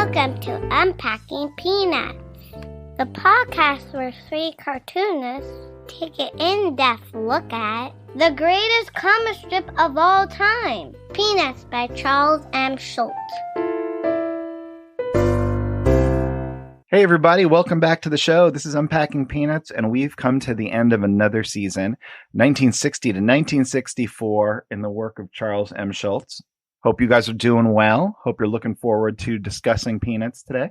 Welcome to Unpacking Peanuts, the podcast where three cartoonists take an in-depth look at the greatest comic strip of all time, Peanuts by Charles M. Schulz. Hey everybody, welcome back to the show. This is Unpacking Peanuts, and we've come to the end of another season, 1960 to 1964, in the work of Charles M. Schulz. Hope you guys are doing well. Hope you're looking forward to discussing Peanuts today.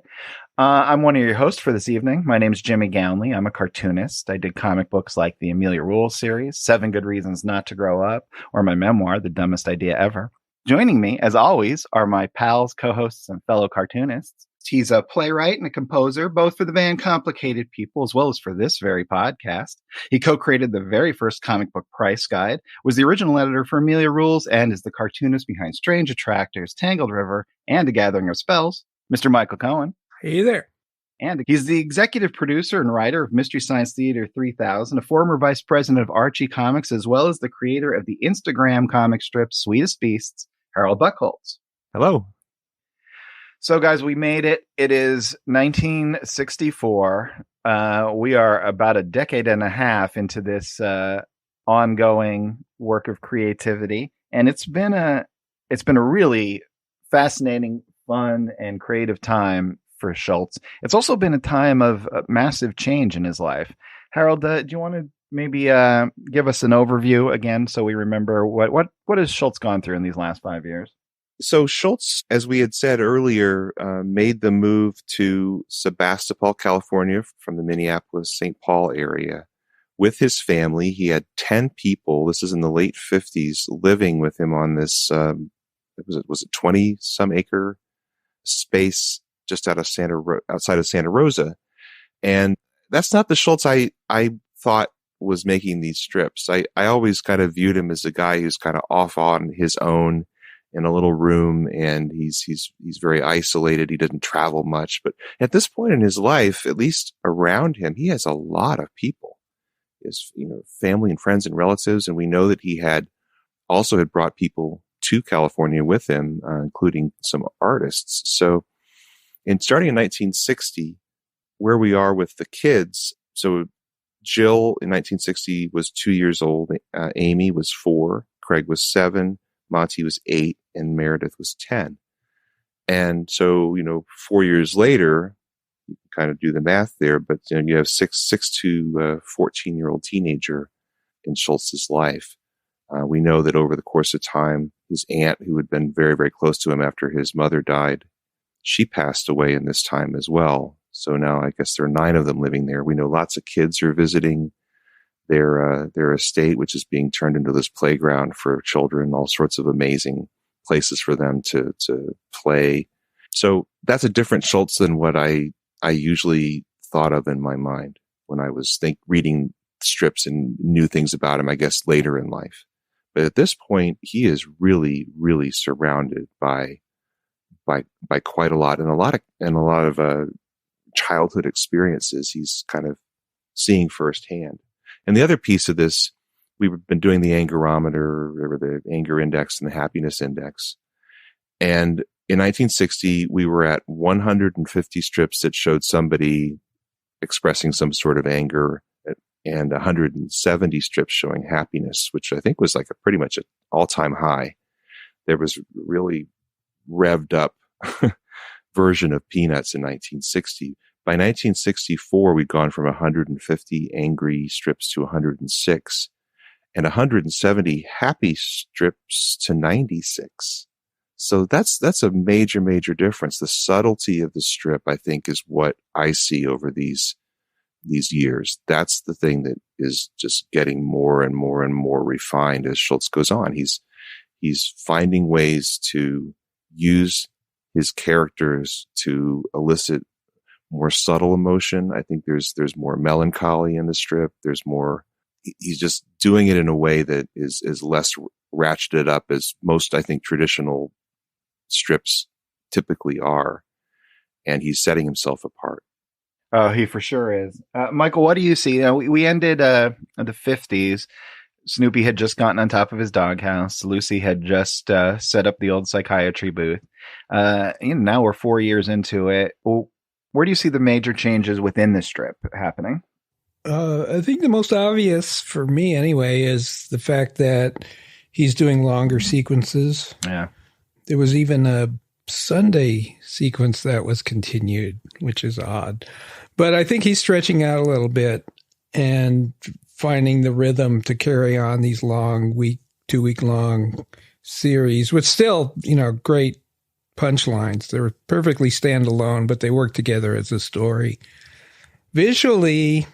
I'm one of your hosts for this evening. My name is Jimmy Gownley. I'm a cartoonist. I did comic books like the Amelia Rules series, 7 Good Reasons Not to Grow Up, or my memoir, The Dumbest Idea Ever. Joining me, as always, are my pals, co-hosts, and fellow cartoonists. He's a playwright and a composer, both for the band Complicated People as well as for this very podcast. He co-created the very first comic book price guide, was the original editor for Amelia Rules, and is the cartoonist behind Strange Attractors, Tangled River, and A Gathering of Spells, Mr. Michael Cohen. Hey there. And he's the executive producer and writer of Mystery Science Theater 3000, a former vice president of Archie Comics, as well as the creator of the Instagram comic strip Sweetest Beasts, Harold Buchholz. Hello. So, guys, we made it. It is 1964. We are about a decade and a half into this ongoing work of creativity, and it's been a really fascinating, fun, and creative time for Schulz. It's also been a time of massive change in his life. Harold, do you want to maybe give us an overview again, so we remember what has Schulz gone through in these last 5 years? So Schulz, as we had said earlier, made the move to Sebastopol, California from the Minneapolis-St. Paul area with his family. He had 10 people, this is in the late 50s, living with him on this, was it 20-some acre space just outside of Santa Rosa. And that's not the Schulz I thought was making these strips. I always kind of viewed him as a guy who's kind of off on his own in a little room, and he's very isolated. He doesn't travel much, but at this point in his life, at least around him, he has a lot of people. He has, family and friends and relatives, and we know that he had brought people to California with him, including some artists. So, starting in 1960, where we are with the kids, so Jill in 1960 was 2 years old, Amy was 4, Craig was 7, Monty was 8, and Meredith was 10. And so, 4 years later, you can kind of do the math there, but you have 6 to 14-year-old teenager in Schulz's life. We know that over the course of time, his aunt, who had been very, very close to him after his mother died, she passed away in this time as well. So now I guess there are 9 of them living there. We know lots of kids are visiting their estate, which is being turned into this playground for children, all sorts of amazing places for them to play. So that's a different Schulz than what I usually thought of in my mind when I was reading strips and knew things about him, I guess, later in life. But at this point, he is really, really surrounded by quite a lot, and a lot of childhood experiences he's kind of seeing firsthand. And the other piece of this, we've been doing the angerometer, or the anger index and the happiness index. And in 1960, we were at 150 strips that showed somebody expressing some sort of anger, and 170 strips showing happiness, which I think was like pretty much an all-time high. There was really revved up version of Peanuts in 1960. By 1964, we'd gone from 150 angry strips to 106, and 170 happy strips to 96. So that's a major, major difference. The subtlety of the strip, I think, is what I see over these years. That's the thing that is just getting more and more and more refined as Schulz goes on. He's finding ways to use his characters to elicit more subtle emotion. I think there's more melancholy in the strip. He's just doing it in a way that is less ratcheted up as most, I think, traditional strips typically are. And he's setting himself apart. Oh, he for sure is. Michael, what do you see? We ended the 50s. Snoopy had just gotten on top of his doghouse. Lucy had just set up the old psychiatry booth. Now we're 4 years into it. Well, where do you see the major changes within the strip happening? I think the most obvious for me anyway is the fact that he's doing longer sequences. Yeah. There was even a Sunday sequence that was continued, which is odd. But I think he's stretching out a little bit and finding the rhythm to carry on these long 2-week long series with still, great punchlines. They're perfectly standalone, but they work together as a story. Visually,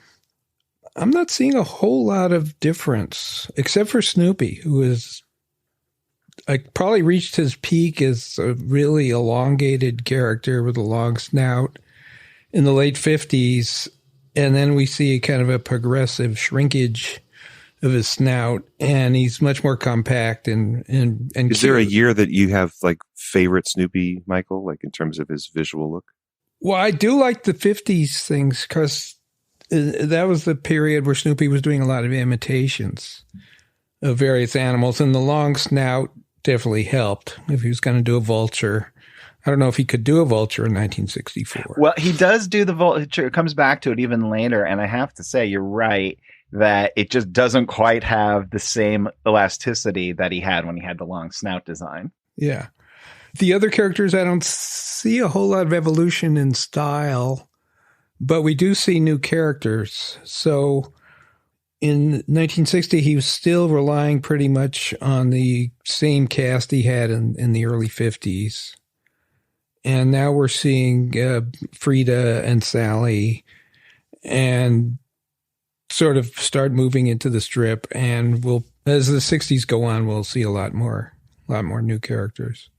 I'm not seeing a whole lot of difference, except for Snoopy, who is probably reached his peak as a really elongated character with a long snout in the late 50s. And then we see kind of a progressive shrinkage of his snout, and he's much more compact and Is cute. there a year that you have like favorite Snoopy, Michael, like in terms of his visual look? Well, I do like the 50s things because that was the period where Snoopy was doing a lot of imitations of various animals, and the long snout definitely helped if he was going to do a vulture. I don't know if he could do a vulture in 1964. Well, he does do the vulture. It comes back to it even later, and I have to say, you're right that it just doesn't quite have the same elasticity that he had when he had the long snout design. Yeah. The other characters, I don't see a whole lot of evolution in style, but we do see new characters. So in 1960, he was still relying pretty much on the same cast he had in the early 50s. And now we're seeing Frida and Sally and sort of start moving into the strip. And as the 60s go on, we'll see a lot more new characters.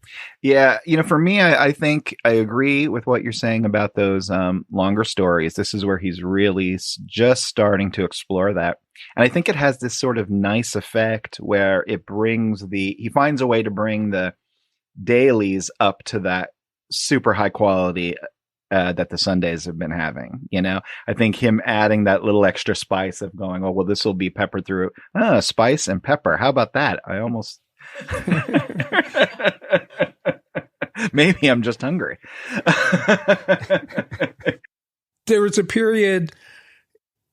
Yeah. For me, I think I agree with what you're saying about those longer stories. This is where he's really just starting to explore that. And I think it has this sort of nice effect where he finds a way to bring the dailies up to that super high quality that the Sundays have been having. I think him adding that little extra spice of going, oh, well, this will be peppered through spice and pepper. How about that? I almost maybe I'm just hungry. There was a period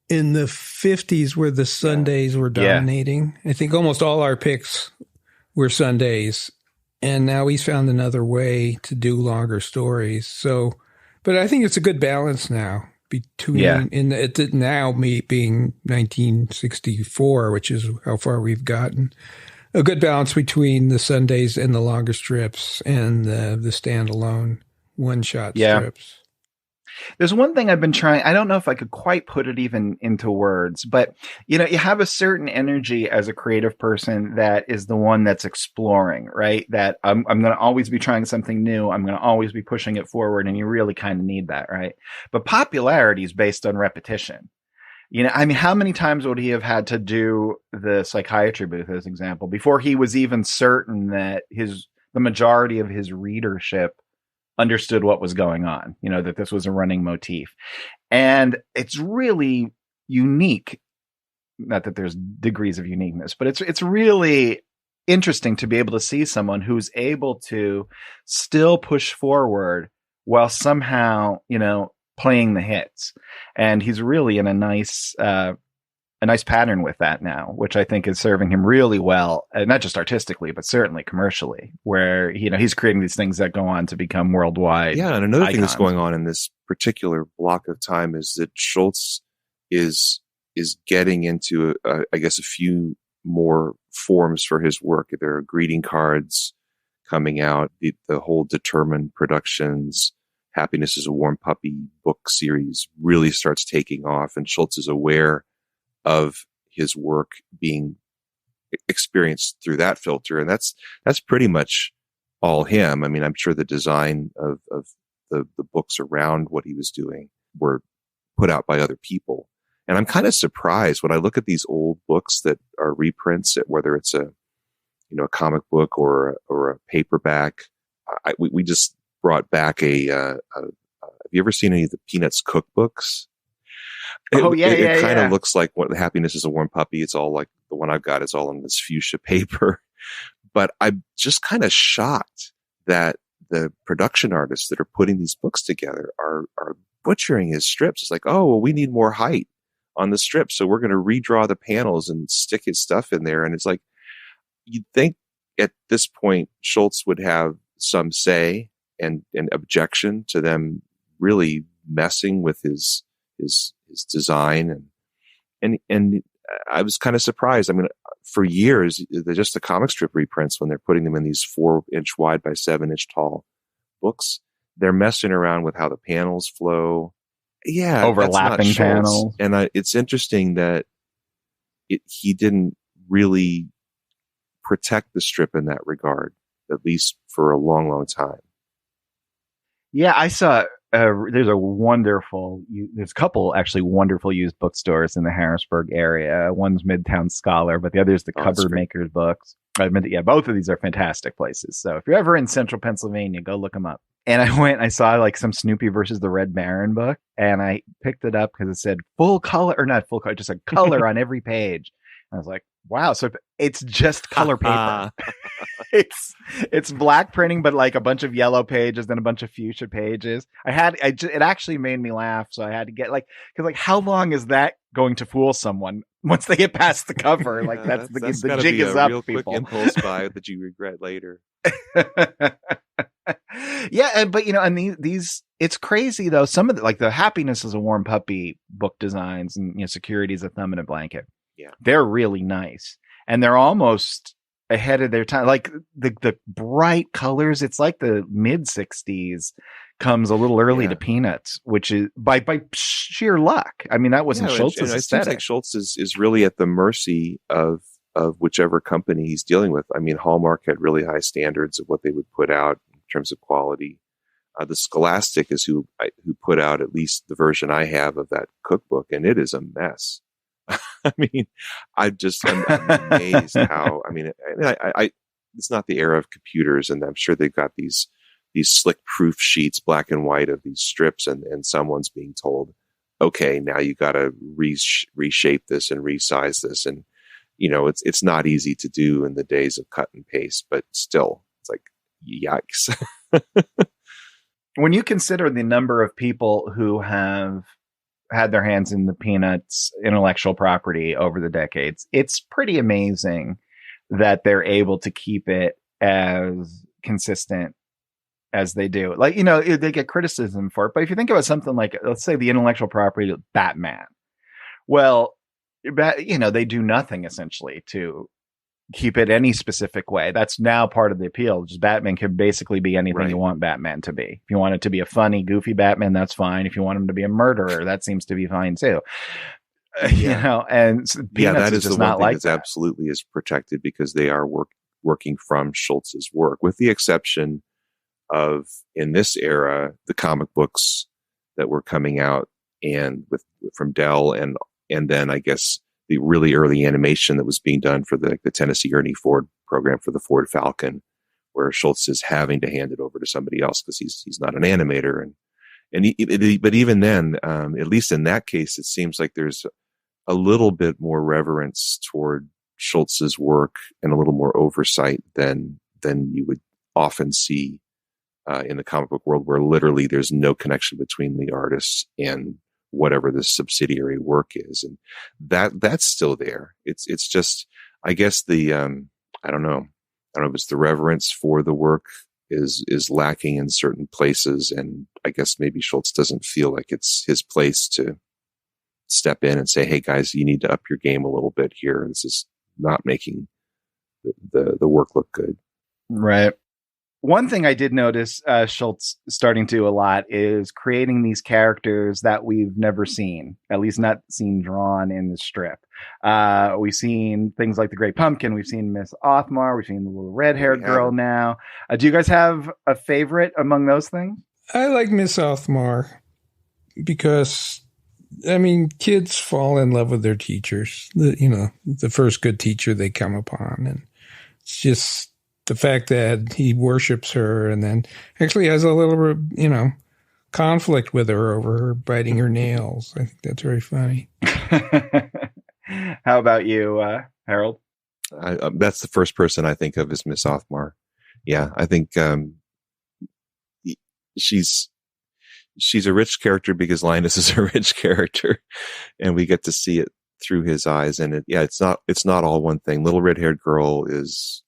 in the 50s where the Sundays were dominating. I think almost all our picks were Sundays. And now he's found another way to do longer stories. So, but I think it's a good balance now between now me being 1964, which is how far we've gotten. A good balance between the Sundays and the longer strips and the standalone one-shot strips. There's one thing I've been trying. I don't know if I could quite put it even into words, but you have a certain energy as a creative person that is the one that's exploring, right? That I'm going to always be trying something new. I'm going to always be pushing it forward. And you really kind of need that, right? But popularity is based on repetition. How many times would he have had to do the psychiatry booth as example before he was even certain that the majority of his readership understood what was going on, that this was a running motif. And it's really unique. Not that there's degrees of uniqueness, but it's really interesting to be able to see someone who's able to still push forward while somehow, playing the hits. And he's really in a nice pattern with that now, which I think is serving him really well, not just artistically, but certainly commercially, where, he's creating these things that go on to become worldwide. Yeah. And another icons. thing that's going on in this particular block of time is that Schulz is getting into, I guess, a few more forms for his work. There are greeting cards coming out, the whole Determined Productions, Happiness is a Warm Puppy book series really starts taking off, and Schulz is aware of his work being experienced through that filter. And that's pretty much all him. I'm sure the design of the books around what he was doing were put out by other people. And I'm kind of surprised when I look at these old books that are reprints, whether it's a comic book or a paperback. We just brought back have you ever seen any of the Peanuts cookbooks? It kind of looks like what Happiness is a Warm Puppy. It's all like the one I've got is all on this fuchsia paper. But I'm just kind of shocked that the production artists that are putting these books together are butchering his strips. It's like, oh, well, we need more height on the strip, so we're going to redraw the panels and stick his stuff in there. And it's like, you'd think at this point Schulz would have some say and objection to them really messing with his design, and I was kind of surprised. I mean, for years, just the comic strip reprints, when they're putting them in these 4-inch wide by 7-inch tall books, they're messing around with how the panels flow. Yeah, overlapping panels. And it's interesting that he didn't really protect the strip in that regard, at least for a long, long time. Yeah, I saw there's a couple actually wonderful used bookstores in the Harrisburg area. One's Midtown Scholar, but the other is the Cupboard Makers Books. Yeah, both of these are fantastic places. So if you're ever in central Pennsylvania, go look them up. And I saw like some Snoopy versus the Red Baron book, and I picked it up because it said full color, or not full color, just a color on every page. And I was like, wow, so it's just color paper. It's black printing, but like a bunch of yellow pages, then a bunch of fuchsia pages. It actually made me laugh. So I had to get because how long is that going to fool someone once they get past the cover? Like that's the jig is up, real people. Quick impulse buy that you regret later. Yeah, but and these it's crazy though. Some of the Happiness is a Warm Puppy book designs and Security is a Thumb in a Blanket. Yeah, they're really nice, and they're almost ahead of their time. Like the bright colors, it's like the mid 60s comes a little early to Peanuts, which is by sheer luck. I mean, that wasn't Schulz's aesthetic. It seems like Schulz is really at the mercy of whichever company he's dealing with. I mean, Hallmark had really high standards of what they would put out in terms of quality. The Scholastic is who put out at least the version I have of that cookbook, and it is a mess. I mean, I'm amazed how. I mean, I it's not the era of computers, and I'm sure they've got these slick proof sheets, black and white, of these strips, and someone's being told, okay, now you got to reshape this and resize this, and it's not easy to do in the days of cut and paste, but still, it's like, yikes. When you consider the number of people who have had their hands in the Peanuts intellectual property over the decades, it's pretty amazing that they're able to keep it as consistent as they do. Like, they get criticism for it, but if you think about something like, let's say, the intellectual property of Batman, well, they do nothing essentially to keep it any specific way. That's now part of the appeal. Just Batman can basically be anything you want Batman to be. If you want it to be a funny, goofy Batman, that's fine. If you want him to be a murderer, that seems to be fine too. And Peanuts that is just the one not thing like that's that. absolutely is protected because they are working from Schulz's work, with the exception of, in this era, the comic books that were coming out and from Dell, and then I guess the really early animation that was being done for the Tennessee Ernie Ford program for the Ford Falcon, where Schulz is having to hand it over to somebody else because he's not an animator. But even then, at least in that case, it seems like there's a little bit more reverence toward Schulz's work and a little more oversight than you would often see in the comic book world, where literally there's no connection between the artists and whatever the subsidiary work is, and that's still there. It's just, I guess I don't know if it's the reverence for the work is lacking in certain places, and I guess maybe Schulz doesn't feel like it's his place to step in and say, hey guys, you need to up your game a little bit here. This is not making the work look good. Right. One thing I did notice Schulz starting to do a lot is creating these characters that we've never seen, at least not seen drawn in the strip. We've seen things like the Great Pumpkin. We've seen Miss Othmar. We've seen the little red-haired girl now. Do you guys have a favorite among those things? I like Miss Othmar because, I mean, kids fall in love with their teachers. The first good teacher they come upon. And it's just the fact that he worships her and then actually has a little, conflict with her over her biting her nails. I think that's very funny. How about you, Harold? That's the first person I think of as Miss Othmar. Yeah, I think she's a rich character because Linus is a rich character, and we get to see it through his eyes. And it's not all one thing. Little red-haired girl is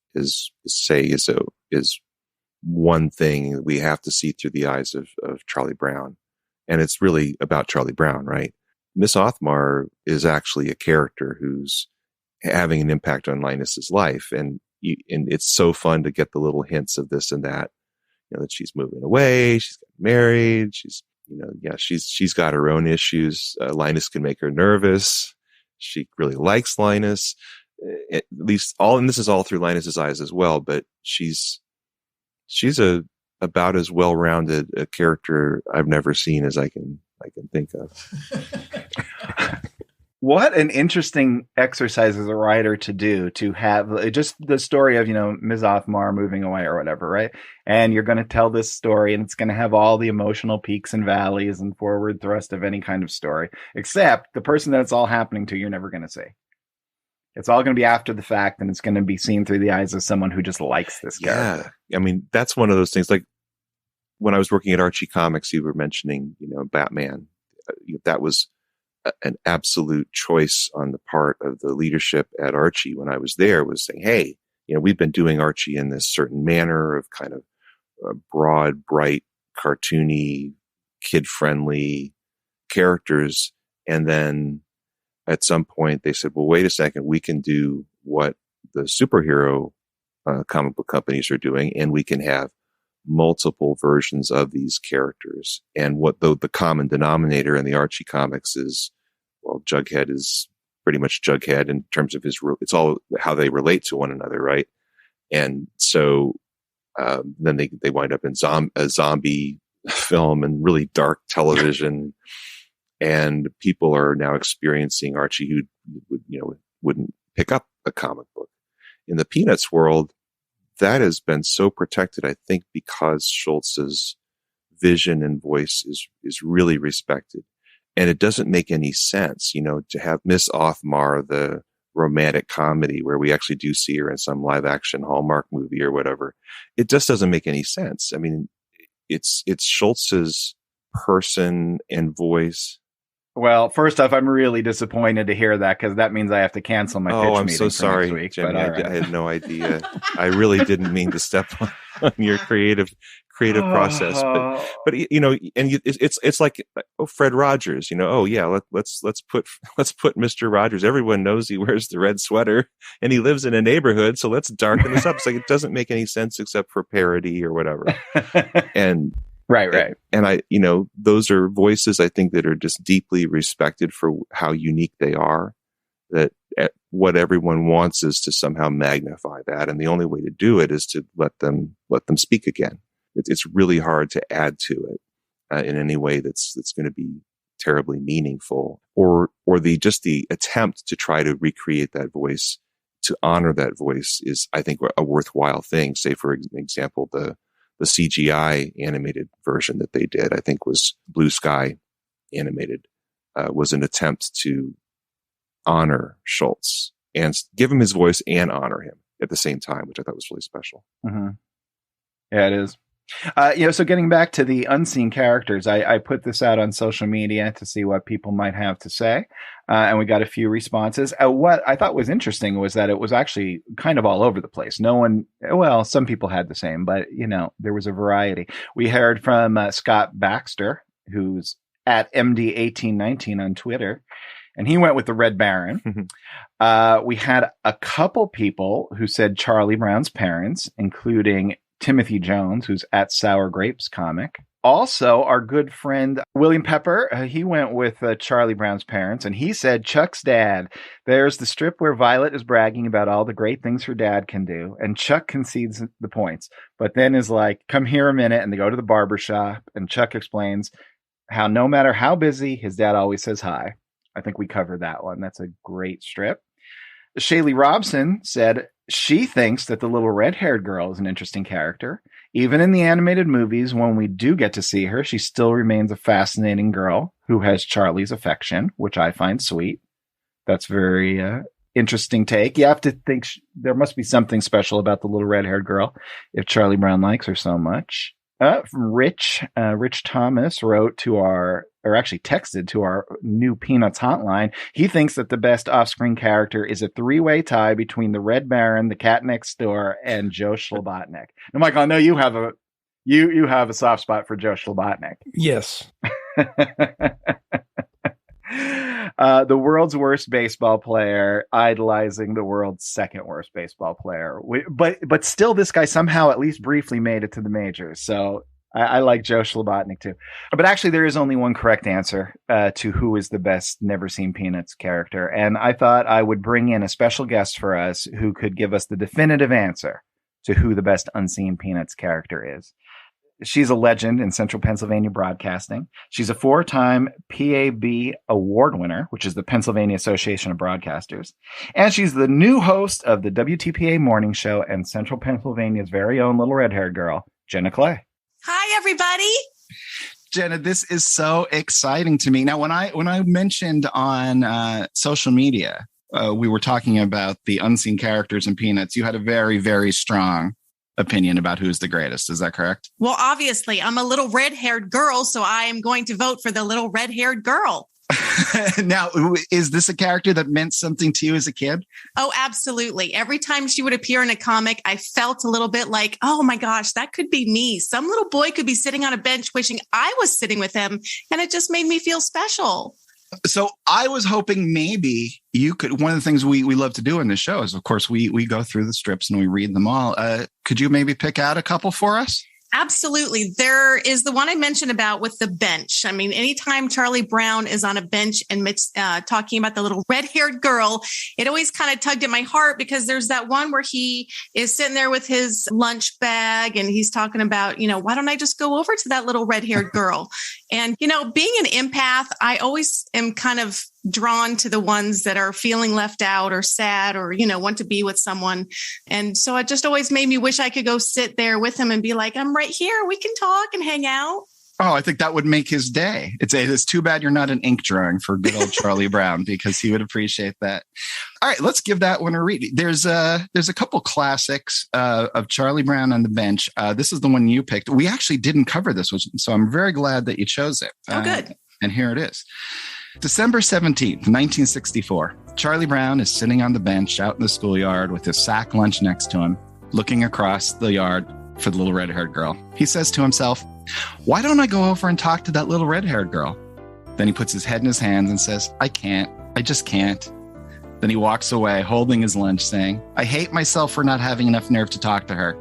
one thing that we have to see through the eyes of Charlie Brown, and it's really about Charlie Brown, right? Miss Othmar is actually a character who's having an impact on Linus's life, and it's so fun to get the little hints of this and that. That she's moving away, she's getting married, she's got her own issues. Linus can make her nervous. She really likes Linus, at least and this is all through Linus's eyes as well. But she's about as well-rounded a character I've never seen as I can think of. What an interesting exercise as a writer to do, to have just the story of, Ms. Othmar moving away or whatever, right? And you're going to tell this story, and it's going to have all the emotional peaks and valleys and forward thrust of any kind of story, except the person that it's all happening to, you're never going to see. It's all going to be after the fact, and it's going to be seen through the eyes of someone who just likes this character. Yeah. I mean, that's one of those things. Like when I was working at Archie Comics, you were mentioning, Batman. That was an absolute choice on the part of the leadership at Archie when I was there, was saying, hey, we've been doing Archie in this certain manner of kind of broad, bright, cartoony, kid-friendly characters. And then at some point they said, well, wait a second, we can do what the superhero comic book companies are doing, and we can have multiple versions of these characters. And what the common denominator in the Archie comics is, well, Jughead is pretty much Jughead in terms of it's all how they relate to one another, right? And so then they wind up in a zombie film and really dark television, and people are now experiencing Archie who wouldn't pick up a comic book. In the Peanuts world, that has been so protected, I think, because Schulz's vision and voice is really respected. And it doesn't make any sense, to have Miss Othmar, the romantic comedy where we actually do see her in some live action Hallmark movie or whatever. It just doesn't make any sense. I mean, it's Schulz's person and voice. Well, first off, I'm really disappointed to hear that, because that means I have to cancel my pitch meeting. I'm so sorry, next week, Jenny. I had no idea. I really didn't mean to step on your creative process, but it's like Fred Rogers. Let's put Mr. Rogers. Everyone knows he wears the red sweater and he lives in a neighborhood, so let's darken this up. It's like it doesn't make any sense except for parody or whatever. And Right. And those are voices I think that are just deeply respected for how unique they are, that what everyone wants is to somehow magnify that. And the only way to do it is to let them speak again. It's really hard to add to it in any way that's going to be terribly meaningful, or the attempt to try to recreate that voice, to honor that voice is, I think, a worthwhile thing. Say, for example, the CGI animated version that they did, I think was Blue Sky animated, was an attempt to honor Schulz and give him his voice and honor him at the same time, which I thought was really special. Mm-hmm. Yeah, it is. So getting back to the unseen characters, I put this out on social media to see what people might have to say. And we got a few responses. What I thought was interesting was that it was actually kind of all over the place. Some people had the same, but there was a variety. We heard from Scott Baxter, who's at MD1819 on Twitter, and he went with the Red Baron. We had a couple people who said Charlie Brown's parents, including Timothy Jones, who's at Sour Grapes Comic. Also, our good friend William Pepper, he went with Charlie Brown's parents, and he said Chuck's dad. There's the strip where Violet is bragging about all the great things her dad can do, and Chuck concedes the points, but then is like, come here a minute, and they go to the barber shop, and Chuck explains how no matter how busy, his dad always says hi. I think we covered that one. That's a great strip. Shaylee Robson said she thinks that the little red-haired girl is an interesting character. Even in the animated movies, when we do get to see her, she still remains a fascinating girl who has Charlie's affection, which I find sweet. That's very interesting take. You have to think there must be something special about the little red-haired girl if Charlie Brown likes her so much. Rich Thomas wrote to actually texted to our new Peanuts hotline. He thinks that the best off-screen character is a three-way tie between the Red Baron, the Cat Next Door, and Joe Schlabotnik. Now, Michael, I know you have a soft spot for Joe Schlabotnik. Yes. The world's worst baseball player idolizing the world's second worst baseball player. But still, this guy somehow at least briefly made it to the majors. So I like Joe Schlabotnik too. But actually, there is only one correct answer to who is the best Never Seen Peanuts character. And I thought I would bring in a special guest for us who could give us the definitive answer to who the best unseen Peanuts character is. She's a legend in Central Pennsylvania broadcasting. She's a 4-time PAB award winner, which is the Pennsylvania Association of Broadcasters. And she's the new host of the WTPA morning show and Central Pennsylvania's very own little red-haired girl, Jenna Clay. Hi, everybody. Jenna, this is so exciting to me. Now, when I mentioned on social media, we were talking about the unseen characters in Peanuts, you had a very, very strong opinion about who's the greatest. Is that correct? Well, obviously, I'm a little red-haired girl, so I am going to vote for the little red-haired girl. Now, is this a character that meant something to you as a kid? Oh, absolutely. Every time she would appear in a comic, I felt a little bit like, oh my gosh, that could be me. Some little boy could be sitting on a bench wishing I was sitting with him, and it just made me feel special. So I was hoping maybe you could, one of the things we love to do in this show is, of course, we go through the strips and we read them all. Could you maybe pick out a couple for us? Absolutely. There is the one I mentioned about with the bench. I mean, anytime Charlie Brown is on a bench and talking about the little red-haired girl, it always kind of tugged at my heart because there's that one where he is sitting there with his lunch bag and he's talking about, why don't I just go over to that little red-haired girl? And, being an empath, I always am kind of drawn to the ones that are feeling left out or sad or, want to be with someone. And so it just always made me wish I could go sit there with him and be like, I'm right here. We can talk and hang out. Oh, I think that would make his day. It's too bad you're not an ink drawing for good old Charlie Brown because he would appreciate that. All right, let's give that one a read. There's a couple classics of Charlie Brown on the bench. This is the one you picked. We actually didn't cover this one, so I'm very glad that you chose it. Oh, good. And here it is. December 17th, 1964. Charlie Brown is sitting on the bench out in the schoolyard with his sack lunch next to him, looking across the yard for the little red-haired girl. He says to himself, why don't I go over and talk to that little red-haired girl? Then he puts his head in his hands and says, I can't. I just can't. Then he walks away holding his lunch saying, I hate myself for not having enough nerve to talk to her.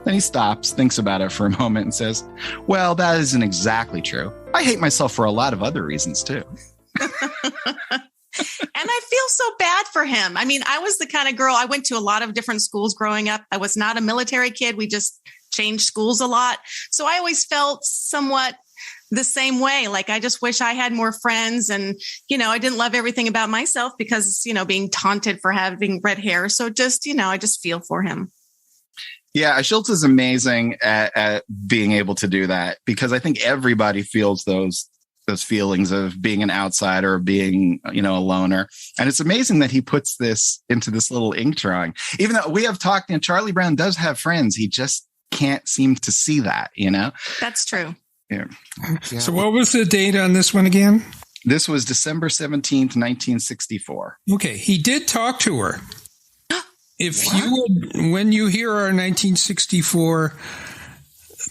Then he stops, thinks about it for a moment and says, well, that isn't exactly true. I hate myself for a lot of other reasons too. And I feel so bad for him. I mean, I was the kind of girl, I went to a lot of different schools growing up. I was not a military kid. We just changed schools a lot. So I always felt somewhat the same way. Like, I just wish I had more friends. And, I didn't love everything about myself because, being taunted for having red hair. So just, I just feel for him. Yeah, Schulz is amazing at being able to do that because I think everybody feels those feelings of being an outsider, being, a loner. And it's amazing that he puts this into this little ink drawing. Even though we have talked, Charlie Brown does have friends. He just can't seem to see that, That's true. Yeah. So what was the date on this one again? This was December 17th, 1964. Okay. He did talk to her. When you hear our 1964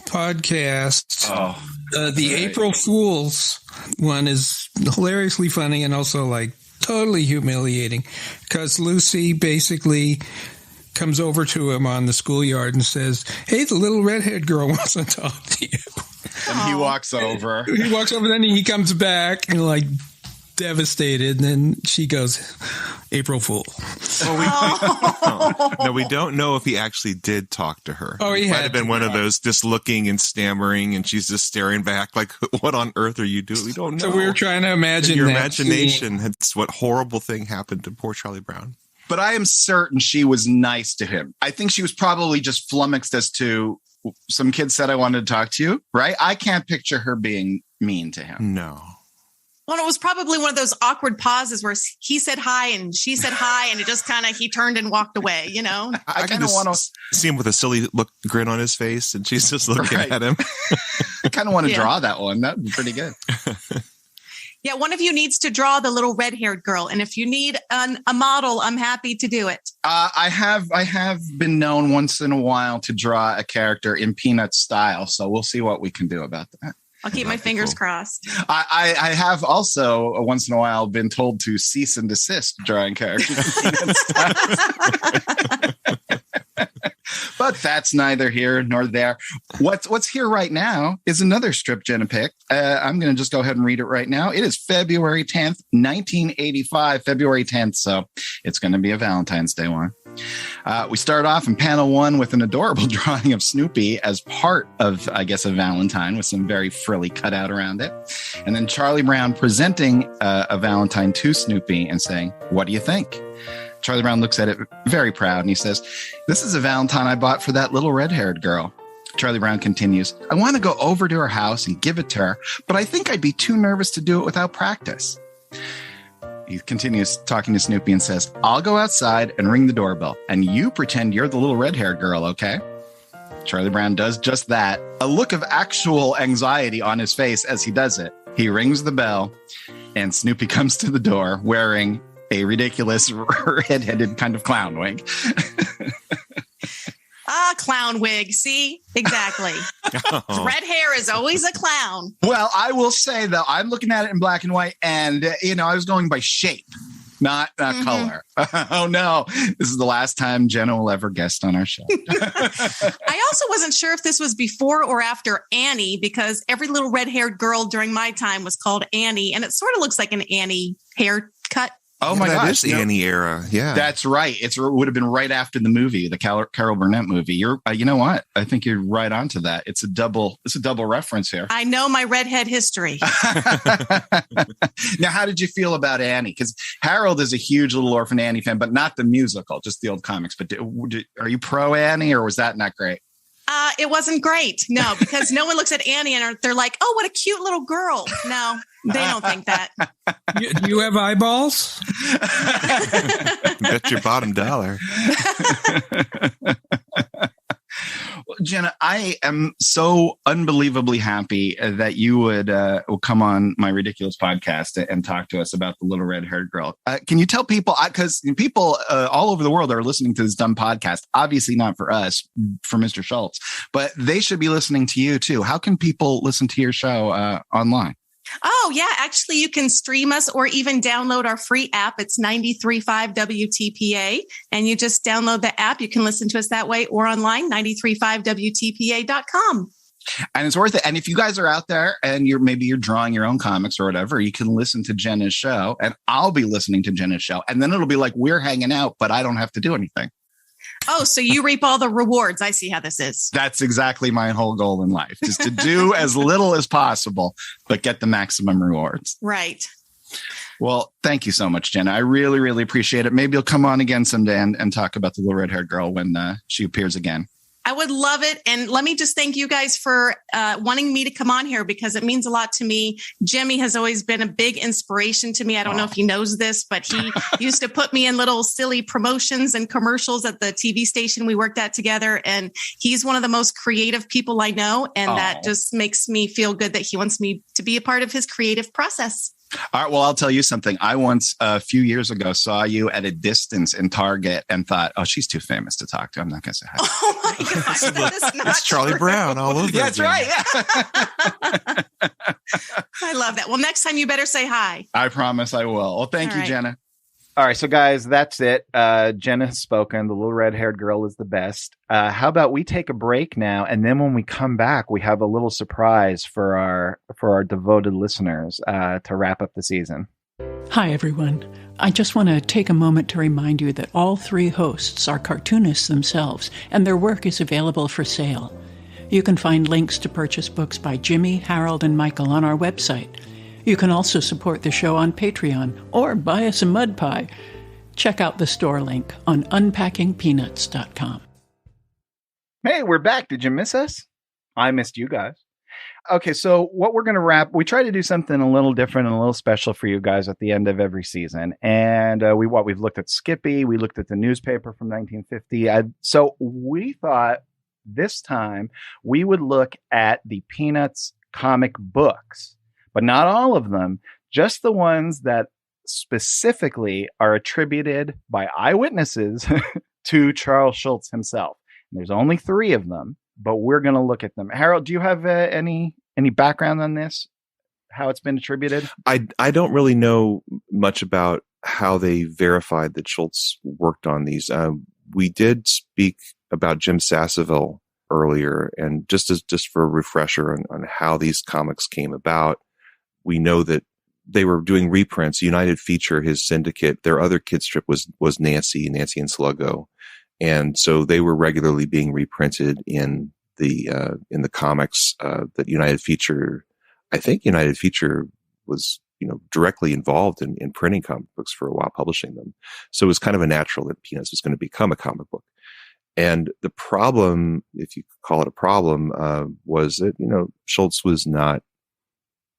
podcast, the April Fool's one is hilariously funny and also totally humiliating because Lucy basically comes over to him on the schoolyard and says, hey, the little redhead girl wants to talk to you. And he walks over. Then he comes back and devastated. And then she goes, April Fool. Well, no, we don't know if he actually did talk to her. Oh, he might have been one of those just looking and stammering, and she's just staring back like, what on earth are you doing? We don't know. So we were trying to imagine your that imagination. That's what horrible thing happened to poor Charlie Brown. But I am certain she was nice to him. I think she was probably just flummoxed as to some kid said I wanted to talk to you, right? I can't picture her being mean to him. No. Well, it was probably one of those awkward pauses where he said hi and she said hi, and it just kind of, he turned and walked away, you know? I kind of want to see him with a silly grin on his face, and she's just looking at him. I kind of want to draw that one. That would be pretty good. Yeah, one of you needs to draw the little red-haired girl, and if you need a model, I'm happy to do it. I have been known once in a while to draw a character in Peanuts style, so we'll see what we can do about that. I'll keep my fingers crossed. I have also once in a while been told to cease and desist drawing characters in Peanuts style. But that's neither here nor there. What's here right now is another strip Jenna picked. I'm going to just go ahead and read it right now. It is February 10th, 1985, February 10th. So it's going to be a Valentine's Day one. We start off in panel 1 with an adorable drawing of Snoopy as part of, I guess, a Valentine with some very frilly cutout around it. And then Charlie Brown presenting a Valentine to Snoopy and saying, "What do you think?" Charlie Brown looks at it very proud and he says, "This is a Valentine I bought for that little red-haired girl." Charlie Brown continues, "I want to go over to her house and give it to her, but I think I'd be too nervous to do it without practice." He continues talking to Snoopy and says, "I'll go outside and ring the doorbell, and you pretend you're the little red-haired girl, okay?" Charlie Brown does just that, a look of actual anxiety on his face as he does it. He rings the bell, and Snoopy comes to the door wearing a ridiculous red-headed kind of clown wig. Clown wig. See? Exactly. Oh. Red hair is always a clown. Well, I will say, though, I'm looking at it in black and white, and, I was going by shape, not color. Oh, no. This is the last time Jenna will ever guest on our show. I also wasn't sure if this was before or after Annie, because every little red-haired girl during my time was called Annie, and it sort of looks like an Annie haircut. Oh, my gosh. That is the Annie era. Yeah. That's right. It would have been right after the movie, the Carol Burnett movie. You're, you know what? I think you're right onto that. It's a double reference here. I know my redhead history. Now, how did you feel about Annie? Because Harold is a huge Little Orphan Annie fan, but not the musical, just the old comics. But are you pro Annie, or was that not great? It wasn't great. No, because no one looks at Annie and they're like, "Oh, what a cute little girl." No, they don't think that. Do you have eyeballs? Bet your bottom dollar. Well, Jenna, I am so unbelievably happy that you would come on my ridiculous podcast and talk to us about the little red-haired girl. Can you tell people, because people all over the world are listening to this dumb podcast, obviously not for us, for Mr. Schulz, but they should be listening to you too. How can people listen to your show online? Oh, yeah. Actually, you can stream us or even download our free app. It's 93.5 WTPA. And you just download the app. You can listen to us that way or online, 93.5WTPA.com. And it's worth it. And if you guys are out there and you're drawing your own comics or whatever, you can listen to Jenna's show, and I'll be listening to Jenna's show. And then it'll be like we're hanging out, but I don't have to do anything. Oh, so you reap all the rewards. I see how this is. That's exactly my whole goal in life, is to do as little as possible, but get the maximum rewards. Right. Well, thank you so much, Jenna. I really, really appreciate it. Maybe you'll come on again someday and talk about the little red-haired girl when she appears again. I would love it. And let me just thank you guys for wanting me to come on here, because it means a lot to me. Jimmy has always been a big inspiration to me. I don't know if he knows this, but he used to put me in little silly promotions and commercials at the TV station we worked at together. And he's one of the most creative people I know. And that just makes me feel good that he wants me to be a part of his creative process. All right. Well, I'll tell you something. I once, a few years ago, saw you at a distance in Target and thought, "Oh, she's too famous to talk to. I'm not going to say hi." Oh my gosh, that is not It's Charlie true. Brown all over. Yeah, that's right. Yeah. I love that. Well, next time you better say hi. I promise I will. Well, thank All you, right. Jenna. All right. So, guys, that's it. Jenna has spoken. The little red-haired girl is the best. How about we take a break now? And then when we come back, we have a little surprise for our devoted listeners to wrap up the season. Hi, everyone. I just want to take a moment to remind you that all three hosts are cartoonists themselves, and their work is available for sale. You can find links to purchase books by Jimmy, Harold, and Michael on our website. You can also support the show on Patreon or buy us a mud pie. Check out the store link on unpackingpeanuts.com. Hey, we're back. Did you miss us? I missed you guys. Okay, so what we're going to we try to do something a little different and a little special for you guys at the end of every season. And we've looked at Skippy, we looked at the newspaper from 1950. So we thought this time we would look at the Peanuts comic books, but not all of them, just the ones that specifically are attributed by eyewitnesses to Charles Schulz himself. And there's only 3 of them, but we're going to look at them. Harold, do you have any background on this? How it's been attributed? I don't really know much about how they verified that Schulz worked on these. We did speak about Jim Sasseville earlier, and just for a refresher on how these comics came about, we know that they were doing reprints. United Feature, his syndicate, their other kid strip was Nancy and Sluggo. And so they were regularly being reprinted in the comics that United Feature. I think United Feature was, directly involved in printing comic books for a while, publishing them. So it was kind of a natural that Peanuts was going to become a comic book. And the problem, if you call it a problem, was that, Schulz was not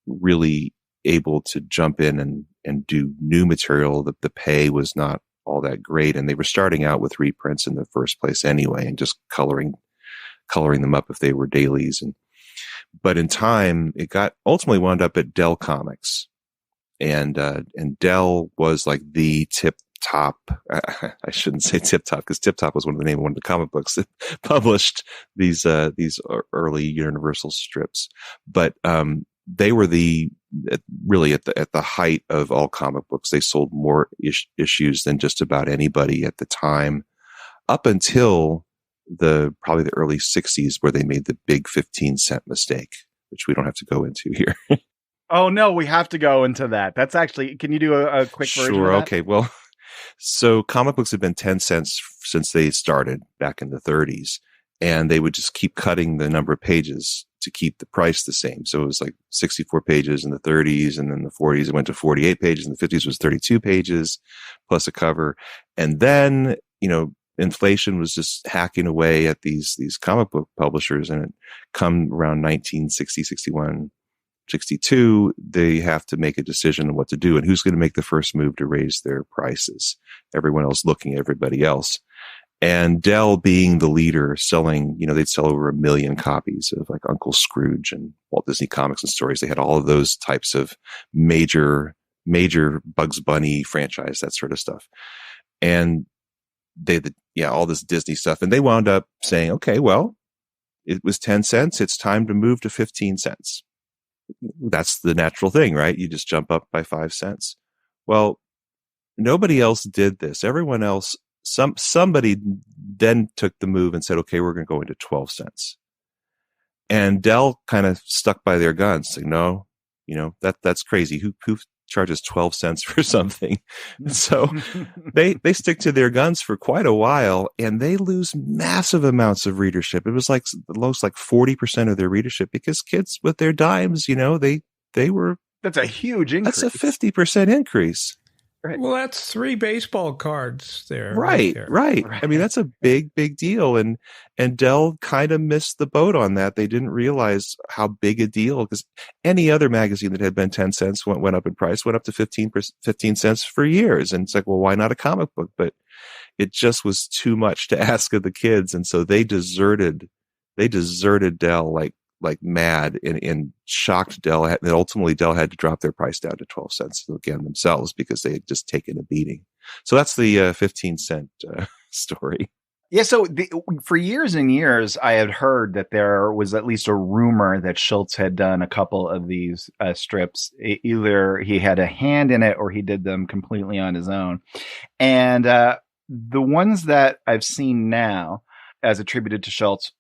really able to jump in and do new material. The pay was not all that great. And they were starting out with reprints in the first place anyway, and just coloring them up if they were dailies. But in time, it ultimately wound up at Dell Comics. And Dell was like the tip top. I shouldn't say tip top, because Tip Top was the name of one of the comic books that published these early Universal strips. But, they were really at the height of all comic books. They sold more issues than just about anybody at the time, up until probably the early 60s, where they made the big 15-cent mistake, which we don't have to go into here. Oh no, we have to go into that. That's actually, can you do a quick version of that? Sure. Okay. Well, so comic books have been 10 cents since they started back in the 30s, and they would just keep cutting the number of pages to keep the price the same. So it was like 64 pages in the 30s, and then the 40s it went to 48 pages, and the 50s was 32 pages plus a cover. And then, inflation was just hacking away at these comic book publishers, and it come around 1960, 61, 62, they have to make a decision on what to do and who's going to make the first move to raise their prices. Everyone else looking at everybody else. And Dell, being the leader, selling, they'd sell over 1 million copies of like Uncle Scrooge and Walt Disney Comics and stories. They had all of those types of major Bugs Bunny franchise, that sort of stuff. And all this Disney stuff. And they wound up saying, okay, well, it was 10 cents. It's time to move to 15 cents. That's the natural thing, right? You just jump up by 5 cents. Well, nobody else did this. Everyone else, somebody then took the move and said, okay, we're going to go into 12 cents. And Dell kind of stuck by their guns, saying, no, that's crazy. Who charges 12 cents for something? So they stick to their guns for quite a while, and they lose massive amounts of readership. It was like lost like 40% of their readership, because kids with their dimes, they were. That's a huge increase. That's a 50% increase. Right. Well, that's 3 baseball cards there. Right. I mean, that's a big deal. And Dell kind of missed the boat on that. They didn't realize how big a deal, because any other magazine that had been 10 cents went up in price, went up to 15 cents for years. And it's like, well, why not a comic book? But it just was too much to ask of the kids. And so they deserted Dell like mad, and shocked Dell. And ultimately Dell had to drop their price down to 12 cents again themselves, because they had just taken a beating. So that's the 15-cent story. Yeah. So for years and years, I had heard that there was at least a rumor that Schulz had done a couple of these strips. Either he had a hand in it or he did them completely on his own. And the ones that I've seen now as attributed to Schulz,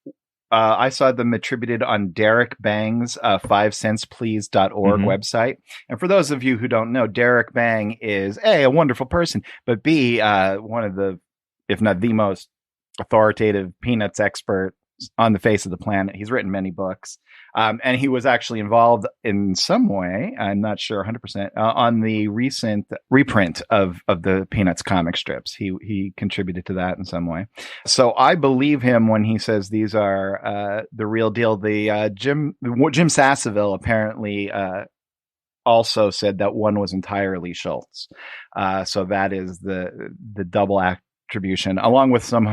I saw them attributed on Derek Bang's 5centsplease.org website. And for those of you who don't know, Derek Bang is A, a wonderful person, but B, one of the, if not the most authoritative Peanuts expert on the face of the planet. He's written many books. And he was actually involved in some way, I'm not sure 100%, on the recent reprint of the Peanuts comic strips. He contributed to that in some way. So I believe him when he says these are the real deal. The Jim Sasseville apparently also said that one was entirely Schulz. So that is the double attribution, along with some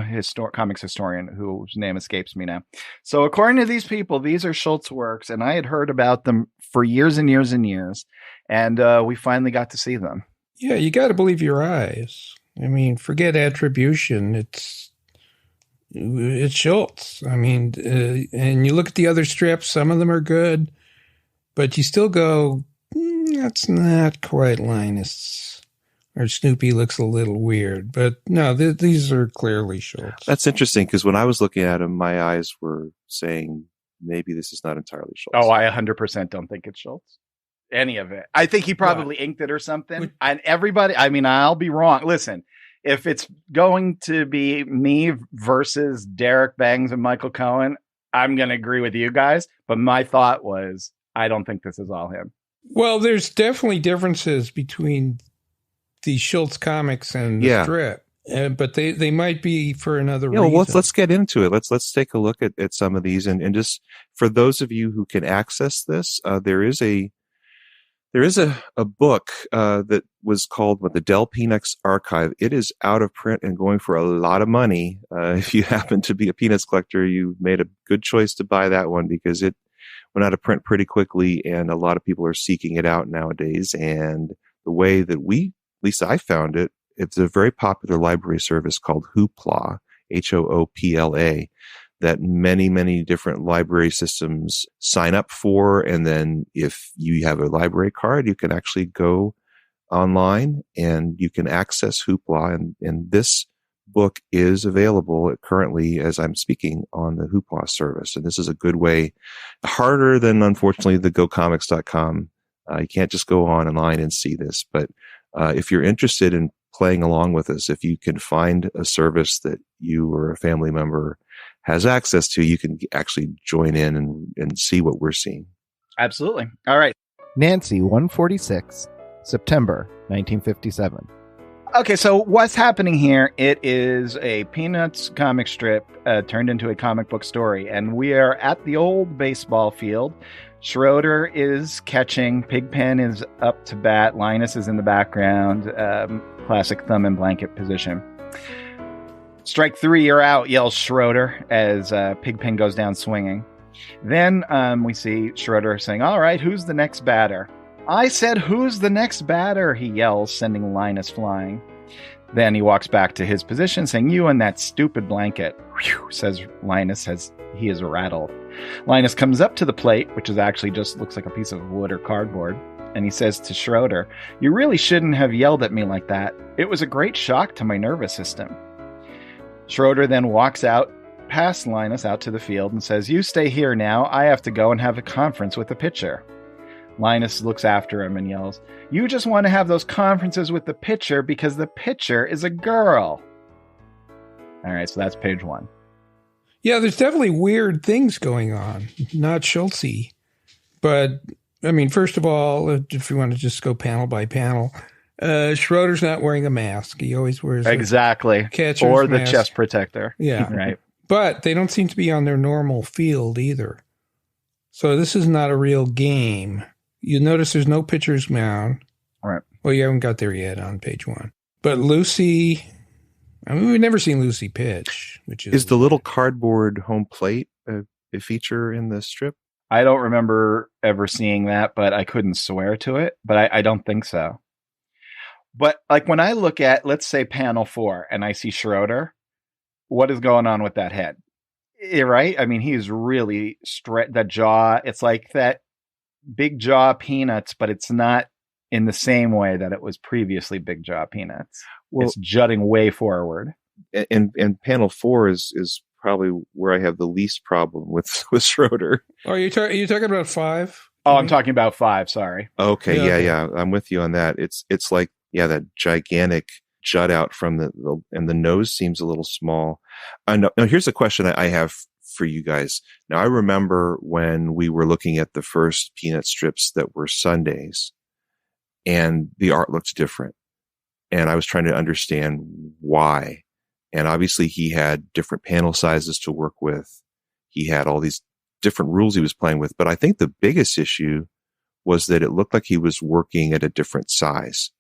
comics historian whose name escapes me now. So according to these people, these are Schulz works, and I had heard about them for years and years and years, and we finally got to see them. Yeah, you got to believe your eyes. I mean, forget attribution. It's Schulz. I mean, and you look at the other strips, some of them are good, but you still go, that's not quite Linus. Or Snoopy looks a little weird. But no, these are clearly Schulz. That's interesting, because when I was looking at him, my eyes were saying maybe this is not entirely Schulz. Oh, I 100% don't think it's Schulz. Any of it. I think he probably inked it or something. And everybody, I mean, I'll be wrong. Listen, if it's going to be me versus Derek Bangs and Michael Cohen, I'm going to agree with you guys. But my thought was, I don't think this is all him. Well, there's definitely differences between the Schulz comics and the strip, but they might be for another reason. Well, let's get into it. Let's take a look at some of these, and just for those of you who can access this, there is a book that was called the Dell Peanuts Archive. It is out of print and going for a lot of money. If you happen to be a Peanuts collector, you made a good choice to buy that one, because it went out of print pretty quickly, and a lot of people are seeking it out nowadays. And the way that at least I found it, it's a very popular library service called Hoopla, Hoopla, that many, many different library systems sign up for. And then if you have a library card, you can actually go online and you can access Hoopla. And this book is available currently, as I'm speaking, on the Hoopla service. And this is a good way, harder than, unfortunately, the GoComics.com. You can't just go online and see this, but if you're interested in playing along with us, if you can find a service that you or a family member has access to, you can actually join in and see what we're seeing. Absolutely. All right. Nancy 146, September 1957. Okay, so what's happening here? It is a Peanuts comic strip turned into a comic book story, and we are at the old baseball field. Schroeder is catching. Pigpen is up to bat. Linus is in the background. Classic thumb and blanket position. Strike three, you're out, yells Schroeder as Pigpen goes down swinging. Then we see Schroeder saying, all right, who's the next batter? I said, who's the next batter? He yells, sending Linus flying. Then he walks back to his position, saying, you and that stupid blanket. Whew, says Linus as he is rattled. Linus comes up to the plate, which is actually just looks like a piece of wood or cardboard, and he says to Schroeder, you really shouldn't have yelled at me like that. It was a great shock to my nervous system. Schroeder then walks out past Linus out to the field and says, you stay here now. I have to go and have a conference with the pitcher. Linus looks after him and yells, you just want to have those conferences with the pitcher because the pitcher is a girl. All right, so that's page one. Yeah, there's definitely weird things going on. Not Schultzy. But, I mean, first of all, if you want to just go panel by panel, Schroeder's not wearing a mask. He always wears exactly, catcher's or the mask. chest protector. Yeah. Right. But they don't seem to be on their normal field either. So this is not a real game. You notice there's no pitcher's mound. All right. Well, you haven't got there yet on page one. But Lucy, I mean, we've never seen Lucy pitch, which is the little cardboard home plate a feature in the strip? I don't remember ever seeing that, but I couldn't swear to it. But I don't think so. But like when I look at, let's say, panel 4, and I see Schroeder, what is going on with that head? Right? I mean, he's really that jaw. It's like that big jaw Peanuts, but it's not in the same way that it was previously big jaw Peanuts. Well, it's jutting way forward. And panel 4 is probably where I have the least problem with Schroeder. Oh, are you talking about 5? Oh, I'm talking about 5. Sorry. Okay. Yeah. I'm with you on that. It's like, that gigantic jut out from the and the nose seems a little small. Now here's a question I have for you guys. Now, I remember when we were looking at the first Peanut strips that were Sundays, and the art looked different. And I was trying to understand why. And obviously he had different panel sizes to work with. He had all these different rules he was playing with. But I think the biggest issue was that it looked like he was working at a different size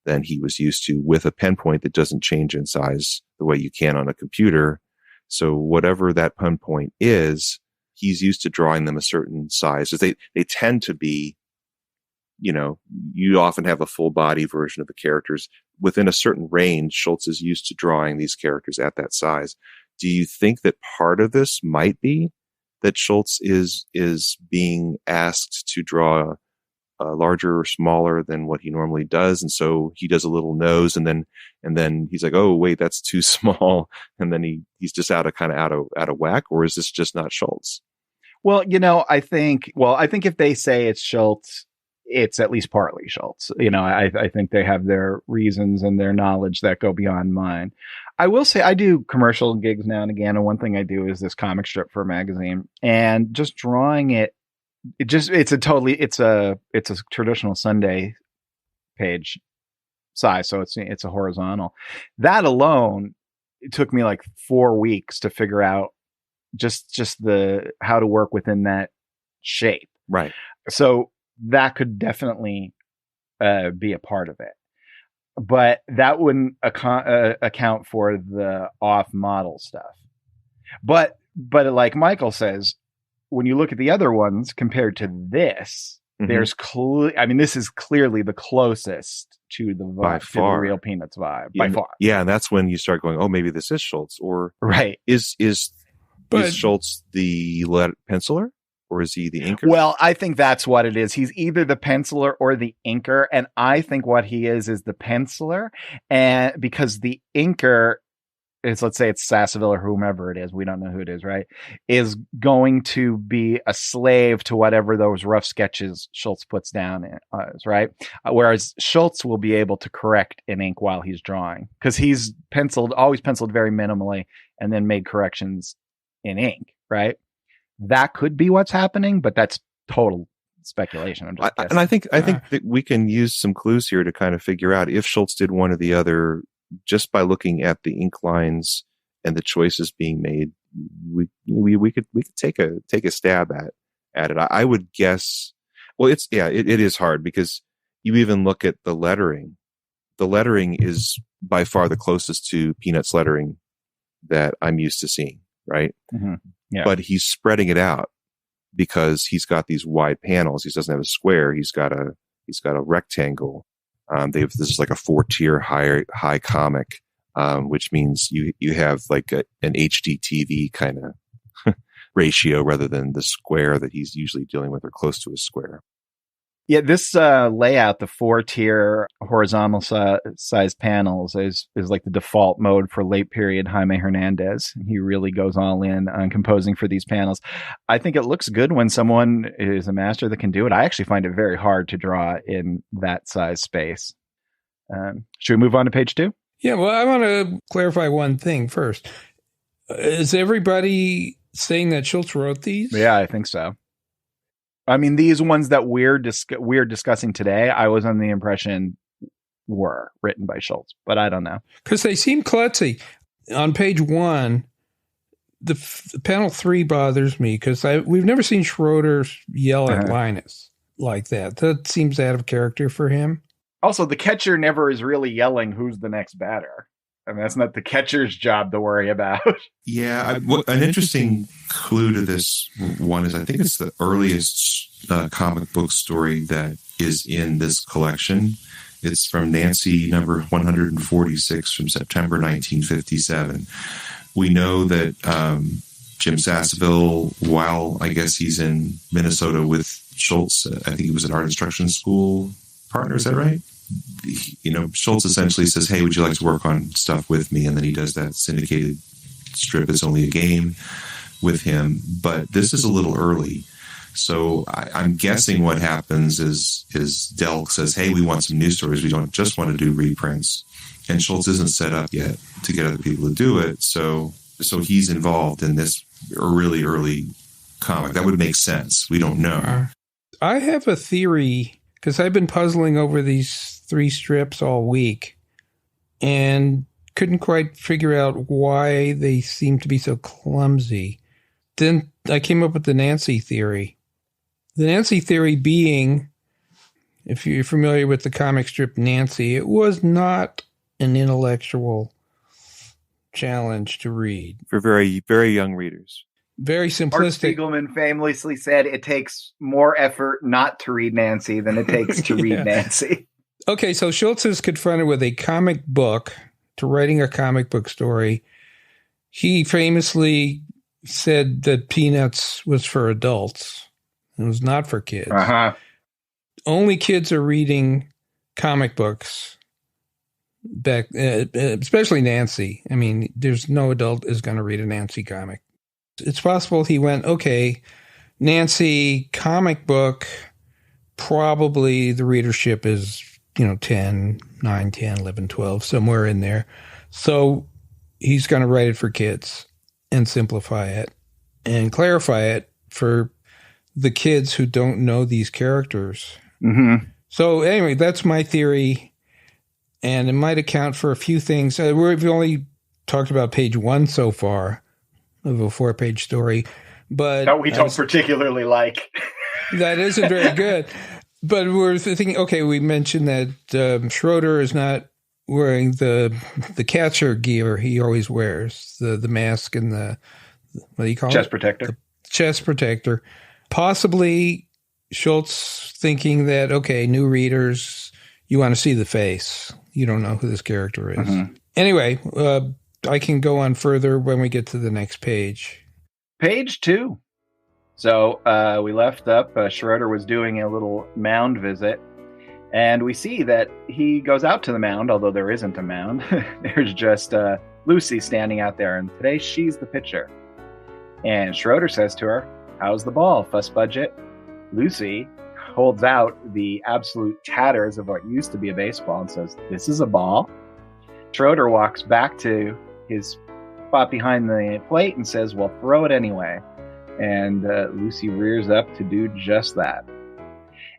than he was used to, with a pen point that doesn't change in size the way you can on a computer. So whatever that pen point is, he's used to drawing them a certain size. So they tend to be, you know, you often have a full body version of the characters within a certain range. Schulz is used to drawing these characters at that size. Do you think that part of this might be that Schulz is being asked to draw larger or smaller than what he normally does, and so he does a little nose, and then he's like, oh wait, that's too small, and then he's just out of whack? Or is this just not Schulz? Well, you know, I think if they say it's Schulz, it's at least partly Schulz. You know, I think they have their reasons and their knowledge that go beyond mine. I will say I do commercial gigs now and again, and one thing I do is this comic strip for a magazine, and just drawing it. It's a traditional Sunday page size, so it's a horizontal. That alone, it took me like 4 weeks to figure out just how to work within that shape. Right. So that could definitely be a part of it, but that wouldn't account for the off model stuff. But like Michael says, when you look at the other ones compared to this, there's this is clearly the closest to the vibe, to the real Peanuts vibe, by far. Yeah, and that's when you start going, oh, maybe this is Schulz, or right? Is Schulz the penciler, or is he the inker? Well, I think that's what it is. He's either the penciler or the inker, and I think what he is the penciler, and because the inker is, let's say it's Sasseville or whomever it is, we don't know who it is, right, is going to be a slave to whatever those rough sketches Schulz puts down right? Whereas Schulz will be able to correct in ink while he's drawing, because he's always penciled very minimally and then made corrections in ink, right? That could be what's happening, but that's total speculation. I'm just guessing. And I think that we can use some clues here to kind of figure out if Schulz did one or the other just by looking at the ink lines and the choices being made. We could take a stab at it. I would guess. Well, it is hard because you even look at the lettering. The lettering is by far the closest to Peanuts lettering that I'm used to seeing. Right. Mm-hmm. Yeah. But he's spreading it out because he's got these wide panels. He doesn't have a square. He's got a rectangle. This is like a 4-tier high comic, which means you have like an HD TV kind of ratio rather than the square that he's usually dealing with, or close to a square. Yeah, this layout, the 4-tier horizontal size panels, is like the default mode for late period Jaime Hernandez. He really goes all in on composing for these panels. I think it looks good when someone is a master that can do it. I actually find it very hard to draw in that size space. Should we move on to page 2? Yeah, well, I want to clarify one thing first. Is everybody saying that Schulz wrote these? Yeah, I think so. I mean, these ones that we're discussing today, I was under the impression were written by Schulz, but I don't know. Because they seem klutzy. On page 1, the panel 3 bothers me because we've never seen Schroeder yell at Linus like that. That seems out of character for him. Also, the catcher never is really yelling, who's the next batter? I mean, that's not the catcher's job to worry about. Yeah, an interesting clue to this one is I think it's the earliest comic book story that is in this collection. It's from Nancy number 146 from September 1957. We know that Jim Sasseville, while I guess he's in Minnesota with Schulz, I think he was an art instruction school partner. Is that right? You know, Schulz essentially says, hey, would you like to work on stuff with me? And then he does that syndicated strip, It's Only a Game, with him. But this is a little early. So I'm guessing what happens is Dell says, hey, we want some news stories. We don't just want to do reprints. And Schulz isn't set up yet to get other people to do it. So he's involved in this a really early comic. That would make sense. We don't know. I have a theory, because I've been puzzling over these 3 strips all week and couldn't quite figure out why they seem to be so clumsy. Then I came up with the Nancy theory. The Nancy theory being, if you're familiar with the comic strip Nancy, it was not an intellectual challenge to read. For very, very young readers. Very Art simplistic. Spiegelman famously said it takes more effort not to read Nancy than it takes to read Nancy. Okay, so Schulz is confronted with a comic book, to writing a comic book story. He famously said that Peanuts was for adults. It was not for kids. Uh-huh. Only kids are reading comic books back, especially Nancy. I mean, there's no adult is going to read a Nancy comic. It's possible he went, okay, Nancy comic book, probably the readership is, 10, 9, 10, 11, 12, somewhere in there. So he's going to write it for kids and simplify it and clarify it for the kids who don't know these characters. Mm-hmm. So anyway, that's my theory, and it might account for a few things. We've only talked about page 1 so far of a 4-page story, but that we don't particularly like. That isn't very good. But we're thinking, okay, we mentioned that Schroeder is not wearing the catcher gear he always wears, the mask and the, what do you call chest it? protector. The chest protector. Possibly Schulz thinking that, okay, new readers, you want to see the face. You don't know who this character is. Mm-hmm. Anyway, I can go on further when we get to the next page. Page 2. So we left up, Schroeder was doing a little mound visit, and we see that he goes out to the mound, although there isn't a mound. There's just Lucy standing out there, and today she's the pitcher. And Schroeder says to her, "How's the ball, fuss budget?" Lucy holds out the absolute tatters of what used to be a baseball and says, "This is a ball." Schroeder walks back to his spot behind the plate and says, "Well, throw it anyway." And Lucy rears up to do just that.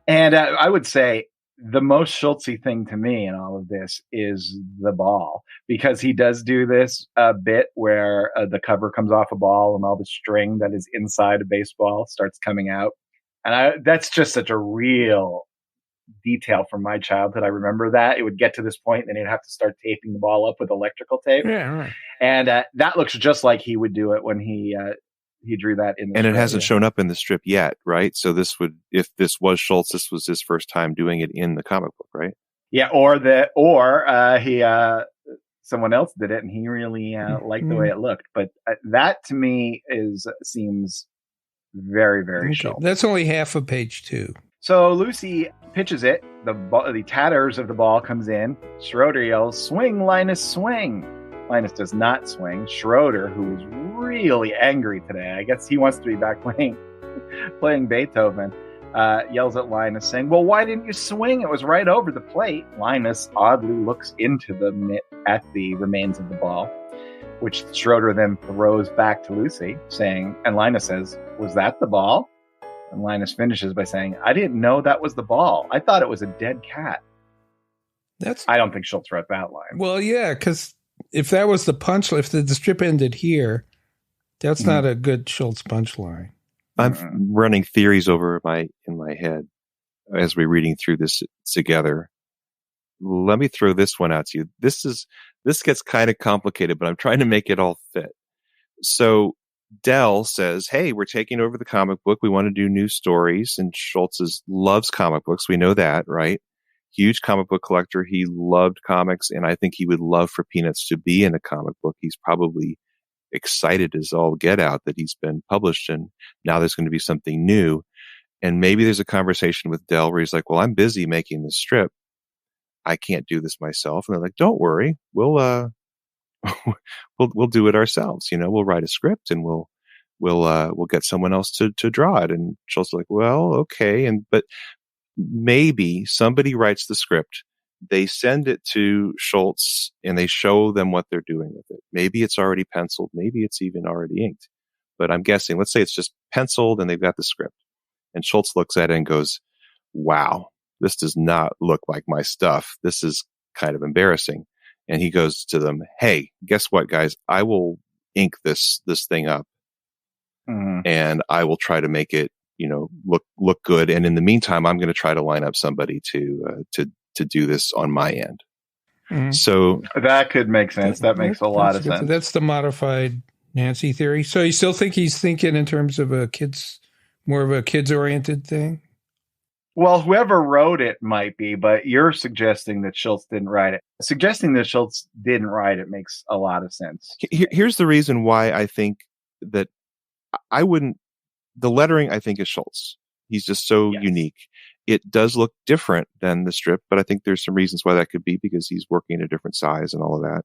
And I would say the most Schultzy thing to me in all of this is the ball, because he does do this bit where the cover comes off a ball and all the string that is inside a baseball starts coming out. And that's just such a real detail from my childhood. I remember that. It would get to this point, and then he'd have to start taping the ball up with electrical tape. Yeah, right. And that looks just like he would do it when he drew that in the and strip. it hasn't shown up in the strip yet, right? So this would, if this was Schulz, this was his first time doing it in the comic book, right? Yeah, or he someone else did it and he really liked the way it looked. But that to me seems very, very Schultz. That's only half of page 2. So Lucy pitches it. The tatters of the ball comes in. Schroeder yells, "Swing, Linus, swing!" Linus does not swing. Schroeder, who is really angry today, I guess he wants to be back playing Beethoven, yells at Linus saying, "Well, why didn't you swing? It was right over the plate." Linus oddly looks into the mitt at the remains of the ball, which Schroeder then throws back to Lucy, saying, and Linus says, "Was that the ball?" And Linus finishes by saying, "I didn't know that was the ball. I thought it was a dead cat." I don't think Schultz wrote that line. Well, yeah, because if that was the punchline, if the strip ended here, that's not a good Schultz punchline. I'm running theories over in my head as we're reading through this together. Let me throw this one out to you. This gets kind of complicated, but I'm trying to make it all fit. So Dell says, "Hey, we're taking over the comic book. We want to do new stories." And Schultz loves comic books. We know that, right? Huge comic book collector. He loved comics, and I think he would love for Peanuts to be in a comic book. He's probably excited as all get out that he's been published, and now there's going to be something new. And maybe there's a conversation with Dell where he's like, "Well, I'm busy making this strip. I can't do this myself." And they're like, "Don't worry, we'll do it ourselves. We'll write a script and we'll get someone else to draw it." And Schultz is like, "Well, okay." But maybe somebody writes the script, they send it to Schultz, and they show them what they're doing with it. Maybe it's already penciled. Maybe it's even already inked. but I'm guessing, let's say it's just penciled and they've got the script. And Schulz looks at it and goes, wow, this does not look like my stuff. This is kind of embarrassing. And he goes to them, hey, guess what, guys? I will ink this thing up and I will try to make it, look good. And in the meantime, I'm going to try to line up somebody to do this on my end. So that could make sense. That makes a lot of sense. That's the modified Nancy theory. So you still think he's thinking in terms of more of a kids oriented thing? Well, whoever wrote it might be, but you're suggesting that Schulz didn't write it. Suggesting that Schulz didn't write it makes a lot of sense. Here's the reason why I think that the lettering, I think, is Schulz. He's just so unique. It does look different than the strip, but I think there's some reasons why that could be, because he's working at a different size and all of that.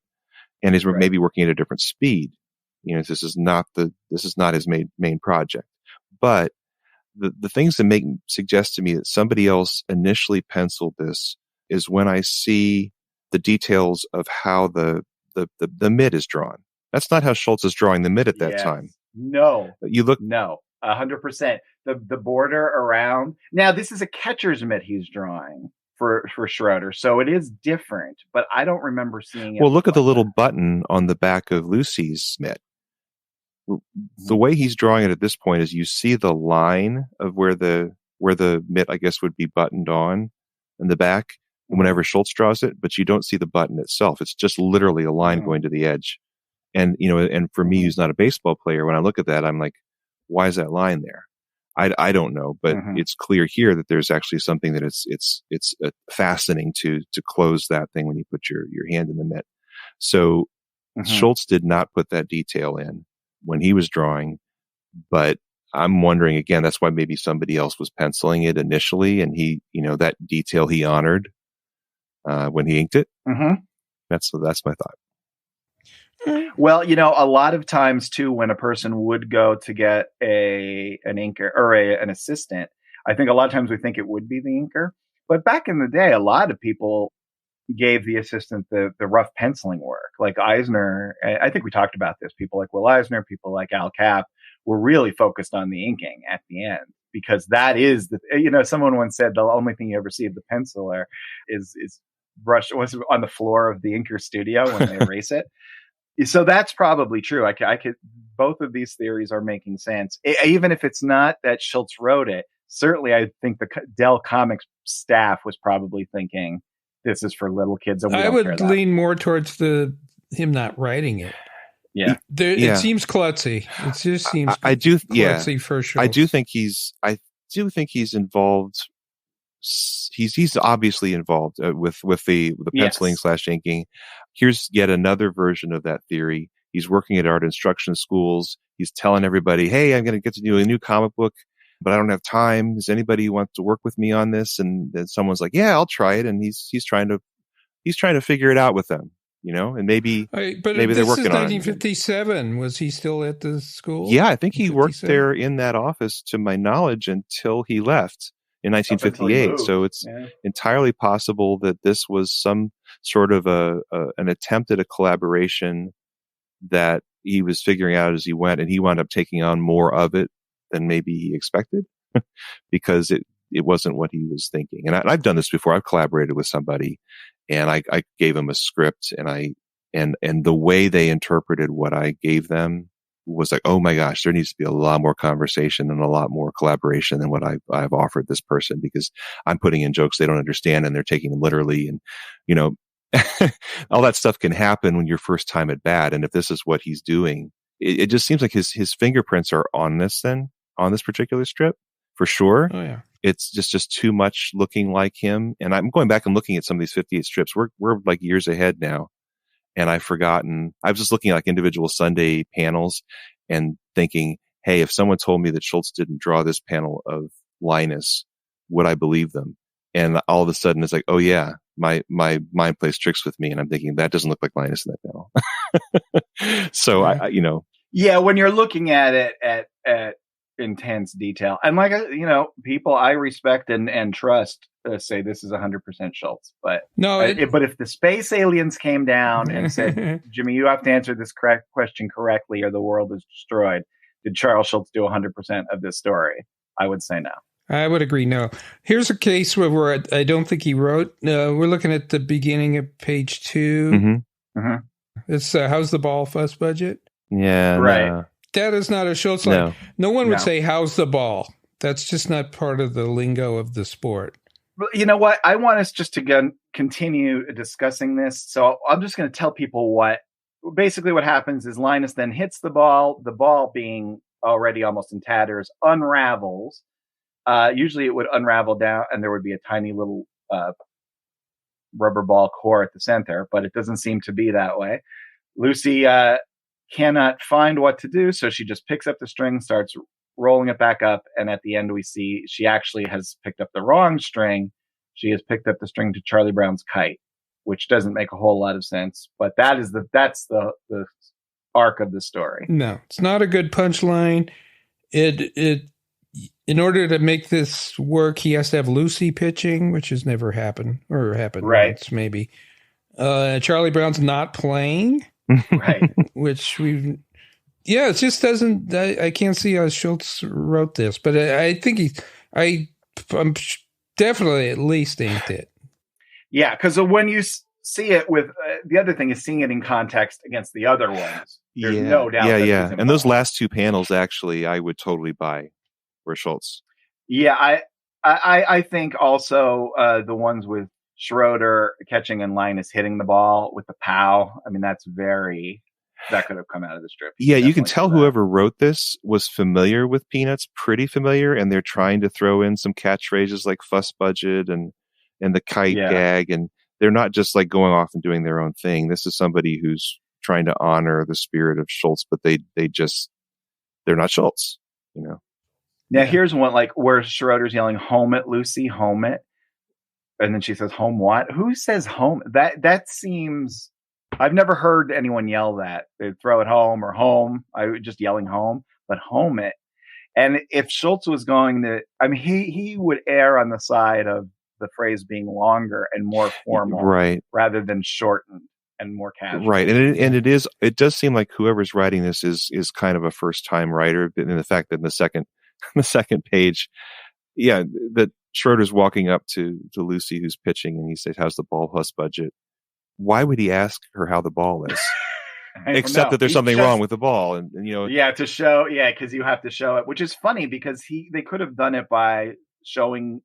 And he's maybe working at a different speed. This is not his main project. But the things that suggest to me that somebody else initially penciled this is when I see the details of how the mid is drawn. That's not how Schulz is drawing the mid at that time. No. You look 100%. The border around. Now this is a catcher's mitt he's drawing for Schroeder, so it is different. But I don't remember seeing it. Well, look at the little button on the back of Lucy's mitt. The way he's drawing it at this point is you see the line of where the mitt, I guess, would be buttoned on in the back whenever Schulz draws it, but you don't see the button itself. It's just literally a line going to the edge. And, and for me, who's not a baseball player, when I look at that, I'm like, why is that line there? I don't know, but it's clear here that there's actually something that it's fastening to close that thing when you put your hand in the mitt. So Schulz did not put that detail in when he was drawing, but I'm wondering again, that's why maybe somebody else was penciling it initially, and he, that detail he honored when he inked it. That's my thought. Well, a lot of times too, when a person would go to get an inker or an assistant, I think a lot of times we think it would be the inker, but back in the day, a lot of people gave the assistant the rough penciling work. Like Eisner, I think we talked about this. People like Will Eisner, people like Al Capp were really focused on the inking at the end, because that is someone once said the only thing you ever see of the penciler is brush was on the floor of the inker studio when they erase it. So that's probably true. I could both of these theories are making sense. Even if it's not that Schulz wrote it, certainly I think the Dell Comics staff was probably thinking this is for little kids. And I would lean more towards him not writing it. Yeah. It seems klutzy. It just seems klutzy for sure. I do think he's involved. He's obviously involved with the penciling / inking. Here's yet another version of that theory. He's working at art instruction schools. He's telling everybody, hey, I'm going to get to do a new comic book, but I don't have time. Does anybody want to work with me on this? And then someone's like, yeah, I'll try it. And he's trying to figure it out with them, and maybe they're working on it. This is 1957. Was he still at the school? Yeah, I think he worked there in that office, to my knowledge, until he left in 1958. So it's entirely possible that this was some sort of an attempt at a collaboration that he was figuring out as he went, and he wound up taking on more of it than maybe he expected because it wasn't what he was thinking. And I've done this before. I've collaborated with somebody, and I gave them a script, and the way they interpreted what I gave them was like, oh my gosh, there needs to be a lot more conversation and a lot more collaboration than what I've offered this person, because I'm putting in jokes they don't understand and they're taking them literally. And, all that stuff can happen when you're first time at bat. And if this is what he's doing, it just seems like his fingerprints are on this particular strip for sure. Oh yeah. It's just too much looking like him. And I'm going back and looking at some of these 58 strips. We're like years ahead now. And I've forgotten. I was just looking at like individual Sunday panels and thinking, hey, if someone told me that Schulz didn't draw this panel of Linus, would I believe them? And all of a sudden it's like, oh yeah, my mind plays tricks with me. And I'm thinking that doesn't look like Linus in that panel. So yeah, when you're looking at it at intense detail, and like, people I respect and trust say this is 100% Schulz, but but if the space aliens came down and said, Jimmy, you have to answer this question correctly or the world is destroyed, did Charles Schulz do 100% of this story? I would say no. I would agree. No. Here's a case where I don't think he wrote. We're looking at the beginning of page 2. Mm-hmm. Mm-hmm. It's how's the ball fuss budget? Yeah. Right. No. That is not a Schulz line. No. No one would No. say how's the ball. That's just not part of the lingo of the sport. But you know what? I want us just to continue discussing this. So I'm just going to tell people what happens is Linus then hits the ball being already almost in tatters, unravels. Usually it would unravel down and there would be a tiny little rubber ball core at the center, but it doesn't seem to be that way. Lucy cannot find what to do, so she just picks up the string, starts rolling it back up, and at the end we see she actually has picked up the wrong string. She has picked up the string to Charlie Brown's kite, which doesn't make a whole lot of sense, but that's the arc of the story. No, it's not a good punchline. It in order to make this work, he has to have Lucy pitching, which has never happened, or happened once maybe. Charlie Brown's not playing, Right? which it just doesn't. I can't see how Schulz wrote this, but I think I'm definitely at least inked it. Yeah, because when you see it with the other thing is seeing it in context against the other ones. There's no doubt. Yeah. And those last two panels, actually, I would totally buy were Schulz. Yeah, I think also the ones with Schroeder catching and Linus hitting the ball with the pow. I mean, that could have come out of the strip. Yeah, you can tell whoever wrote this was familiar with Peanuts, pretty familiar, and they're trying to throw in some catchphrases like fuss budget and the kite gag, and they're not just like going off and doing their own thing. This is somebody who's trying to honor the spirit of Schulz, but they're not Schulz, you know. Now here's one like where Schroeder's yelling "home it, Lucy, home it," and then she says "home what?" Who says home? That seems. I've never heard anyone yell that. They'd throw it home or home. I was just yelling home, but home it. And if Schulz was going to, I mean, he would err on the side of the phrase being longer and more formal, right, rather than shortened and more casual. Right. And it does seem like whoever's writing this is kind of a first time writer. And the fact that in the second page, that Schroeder's walking up to Lucy who's pitching and he says, "How's the ball plus budget?" Why would he ask her how the ball is? Except that there's something wrong with the ball, and you know. Yeah, to show. Yeah, because you have to show it, which is funny because they could have done it by showing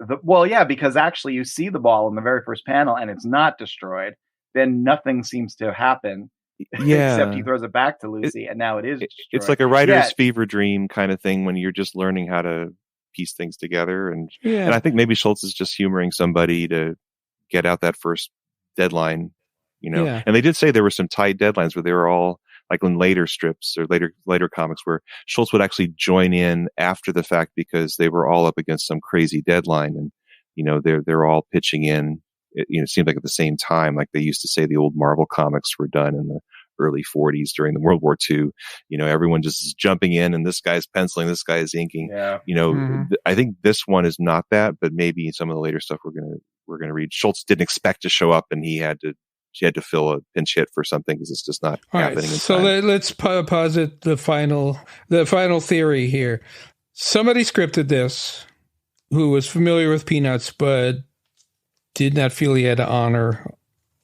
because actually you see the ball in the very first panel and it's not destroyed. Then nothing seems to happen. Yeah, except he throws it back to Lucy, and now it is destroyed. It's like a writer's fever dream kind of thing when you're just learning how to piece things together, and I think maybe Schulz is just humoring somebody to get out that first deadline, you know. And they did say there were some tight deadlines where they were all like in later strips or later comics where Schulz would actually join in after the fact because they were all up against some crazy deadline, and you know they're all pitching in. It seemed like at the same time, like they used to say the old Marvel comics were done in the early 40s during the World War II. You know, everyone just is jumping in, and this guy's penciling, this guy is inking. Yeah. You know, I think this one is not that, but maybe some of the later stuff we're gonna read. Schulz didn't expect to show up, and he had to fill a pinch hit for something because it's just not happening. Right, so let's posit the final theory here. Somebody scripted this who was familiar with Peanuts, but did not feel he had to honor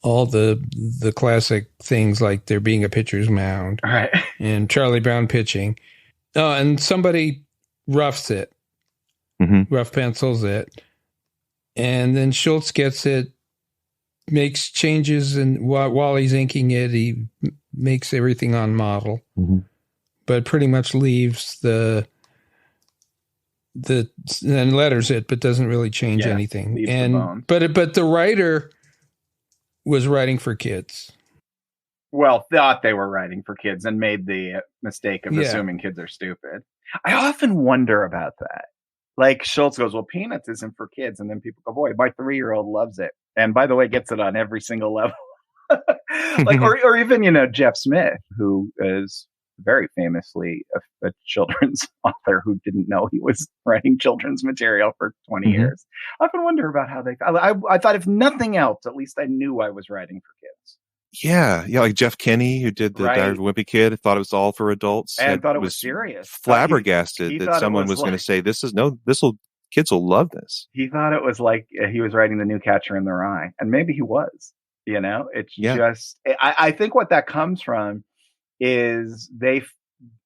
all the classic things like there being a pitcher's mound, right, and Charlie Brown pitching. And somebody roughs it, rough pencils it. And then Schulz gets it, makes changes, and while he's inking it, he makes everything on model, but pretty much leaves and letters it, but doesn't really change anything. And but the writer was writing for kids. Well, thought they were writing for kids and made the mistake of assuming kids are stupid. I often wonder about that. Like Schulz goes, "Well, Peanuts isn't for kids," and then people go, "Boy, my 3-year-old loves it." And by the way, gets it on every single level. Like, or even Jeff Smith, who is very famously a children's author who didn't know he was writing children's material for 20 years. I often wonder about how I thought, if nothing else, at least I knew I was writing for kids. Yeah, like Jeff Kinney, who did the Right. Diary of a Wimpy Kid, thought it was all for adults, And thought it was serious. flabbergasted He that thought it someone was going to say, kids will love this. He thought it was like he was writing The New Catcher in the Rye, and maybe he was. It's just, I think what that comes from is they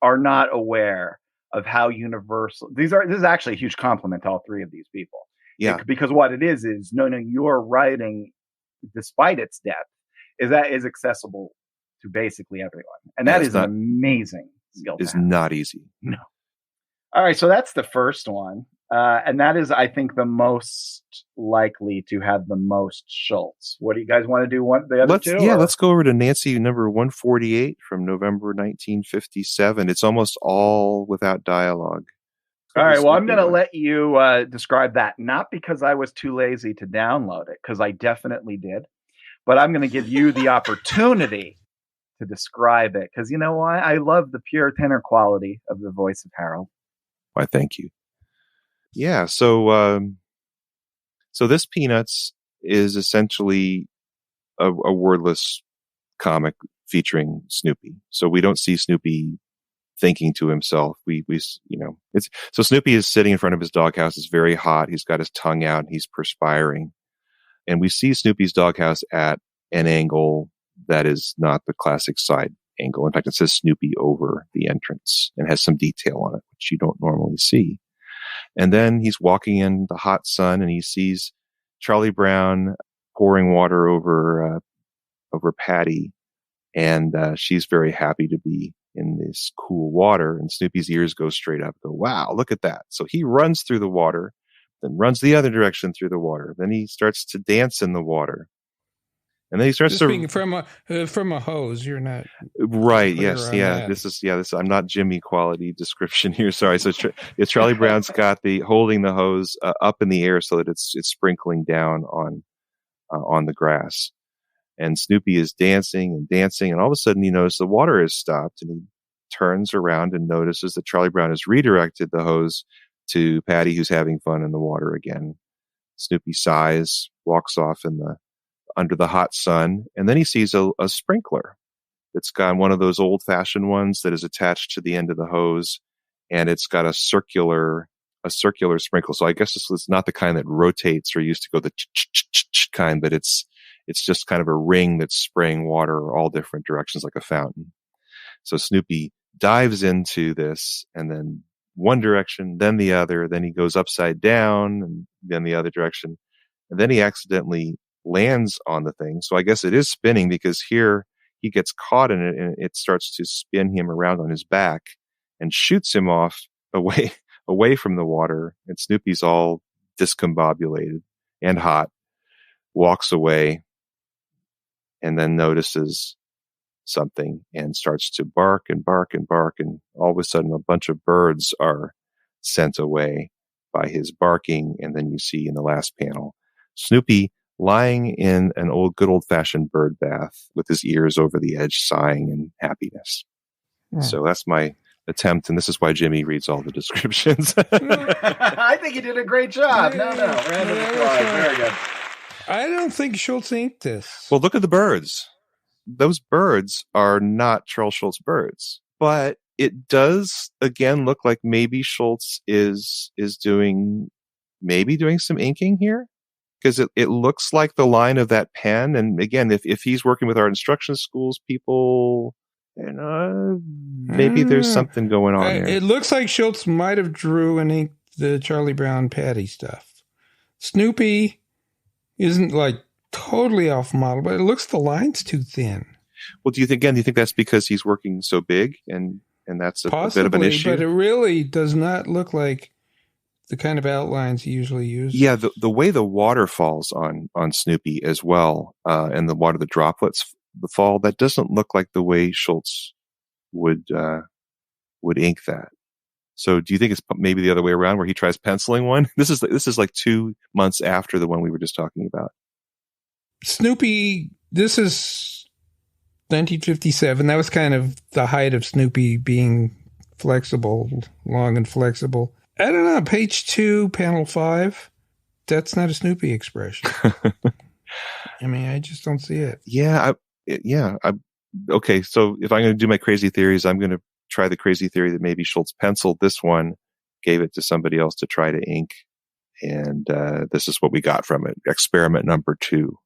are not aware of how universal this is actually a huge compliment to all three of these people. Yeah, because what it is no, your writing, despite its depth, is accessible to basically everyone, and that is an amazing skill. It's not easy. No. All right, so that's the first one, and that is, I think, the most likely to have the most Schulz. What do you guys want to do? The other two? Yeah, let's go over to Nancy number 148 from November 1957. It's almost all without dialogue. All right, well, I'm going to let you describe that, not because I was too lazy to download it, because I definitely did, but I'm going to give you the opportunity to describe it, because you know why? I love the pure tenor quality of the voice of Harold. Why, thank you. Yeah, so this Peanuts is essentially a wordless comic featuring Snoopy. So we don't see Snoopy thinking to himself. So Snoopy is sitting in front of his doghouse. It's very hot. He's got his tongue out and he's perspiring. And we see Snoopy's doghouse at an angle that is not the classic side angle. In fact, it says Snoopy over the entrance and has some detail on it, which you don't normally see. And then he's walking in the hot sun and he sees Charlie Brown pouring water over Patty. And she's very happy to be in this cool water. And Snoopy's ears go straight up. Go, wow, look at that. So he runs through the water, then runs the other direction through the water. Then he starts to dance in the water. And then he starts from a hose. You're not right. Yes. Yeah. This is I'm not Jimmy quality description here. Sorry. So Charlie Brown's got holding the hose up in the air so that it's sprinkling down on the grass. And Snoopy is dancing and dancing, and all of a sudden he notices the water has stopped, and he turns around and notices that Charlie Brown has redirected the hose to Patty, who's having fun in the water again. Snoopy sighs, walks off under the hot sun, and then he sees a sprinkler that's got one of those old-fashioned ones that is attached to the end of the hose, and it's got a circular sprinkle. So I guess this is not the kind that rotates or used to go the kind, but it's just kind of a ring that's spraying water all different directions like a fountain. So Snoopy dives into this, and then one direction, then the other, then he goes upside down, and then the other direction. And then he accidentally lands on the thing. So I guess it is spinning, because here he gets caught in it, and it starts to spin him around on his back and shoots him off away from the water. And Snoopy's all discombobulated and hot, walks away, and then notices something and starts to bark and bark and bark. And all of a sudden, a bunch of birds are sent away by his barking. And then you see in the last panel, Snoopy lying in an good old-fashioned bird bath with his ears over the edge, sighing in happiness. Yeah. So that's my attempt, and this is why Jimmy reads all the descriptions. I think you did a great job. No. Very good. I don't think Schulz inked this. Well, look at the birds. Those birds are not Charles Schulz birds, but it does again look like maybe Schulz is doing some inking here, because it looks like the line of that pen. And again, if he's working with art instruction schools people, maybe there's something going on there. It looks like Schulz might have drew and inked the Charlie Brown Patty stuff. Snoopy isn't like totally off model, but it looks the line's too thin. Well, do you think that's because he's working so big and that's a bit of an issue? But it really does not look like the kind of outlines he usually uses. Yeah, the way the water falls on Snoopy as well, and the droplets fall, that doesn't look like the way Schulz would ink that. So do you think it's maybe the other way around, where he tries penciling one? This is like 2 months after the one we were just talking about. Snoopy, this is 1957. That was kind of the height of Snoopy being flexible, long and flexible. I don't know, page 2, panel 5, that's not a Snoopy expression. I mean, I just don't see it. Yeah, Okay, so if I'm going to do my crazy theories, I'm going to try the crazy theory that maybe Schulz penciled this one, gave it to somebody else to try to ink, and this is what we got from it. Experiment number 2.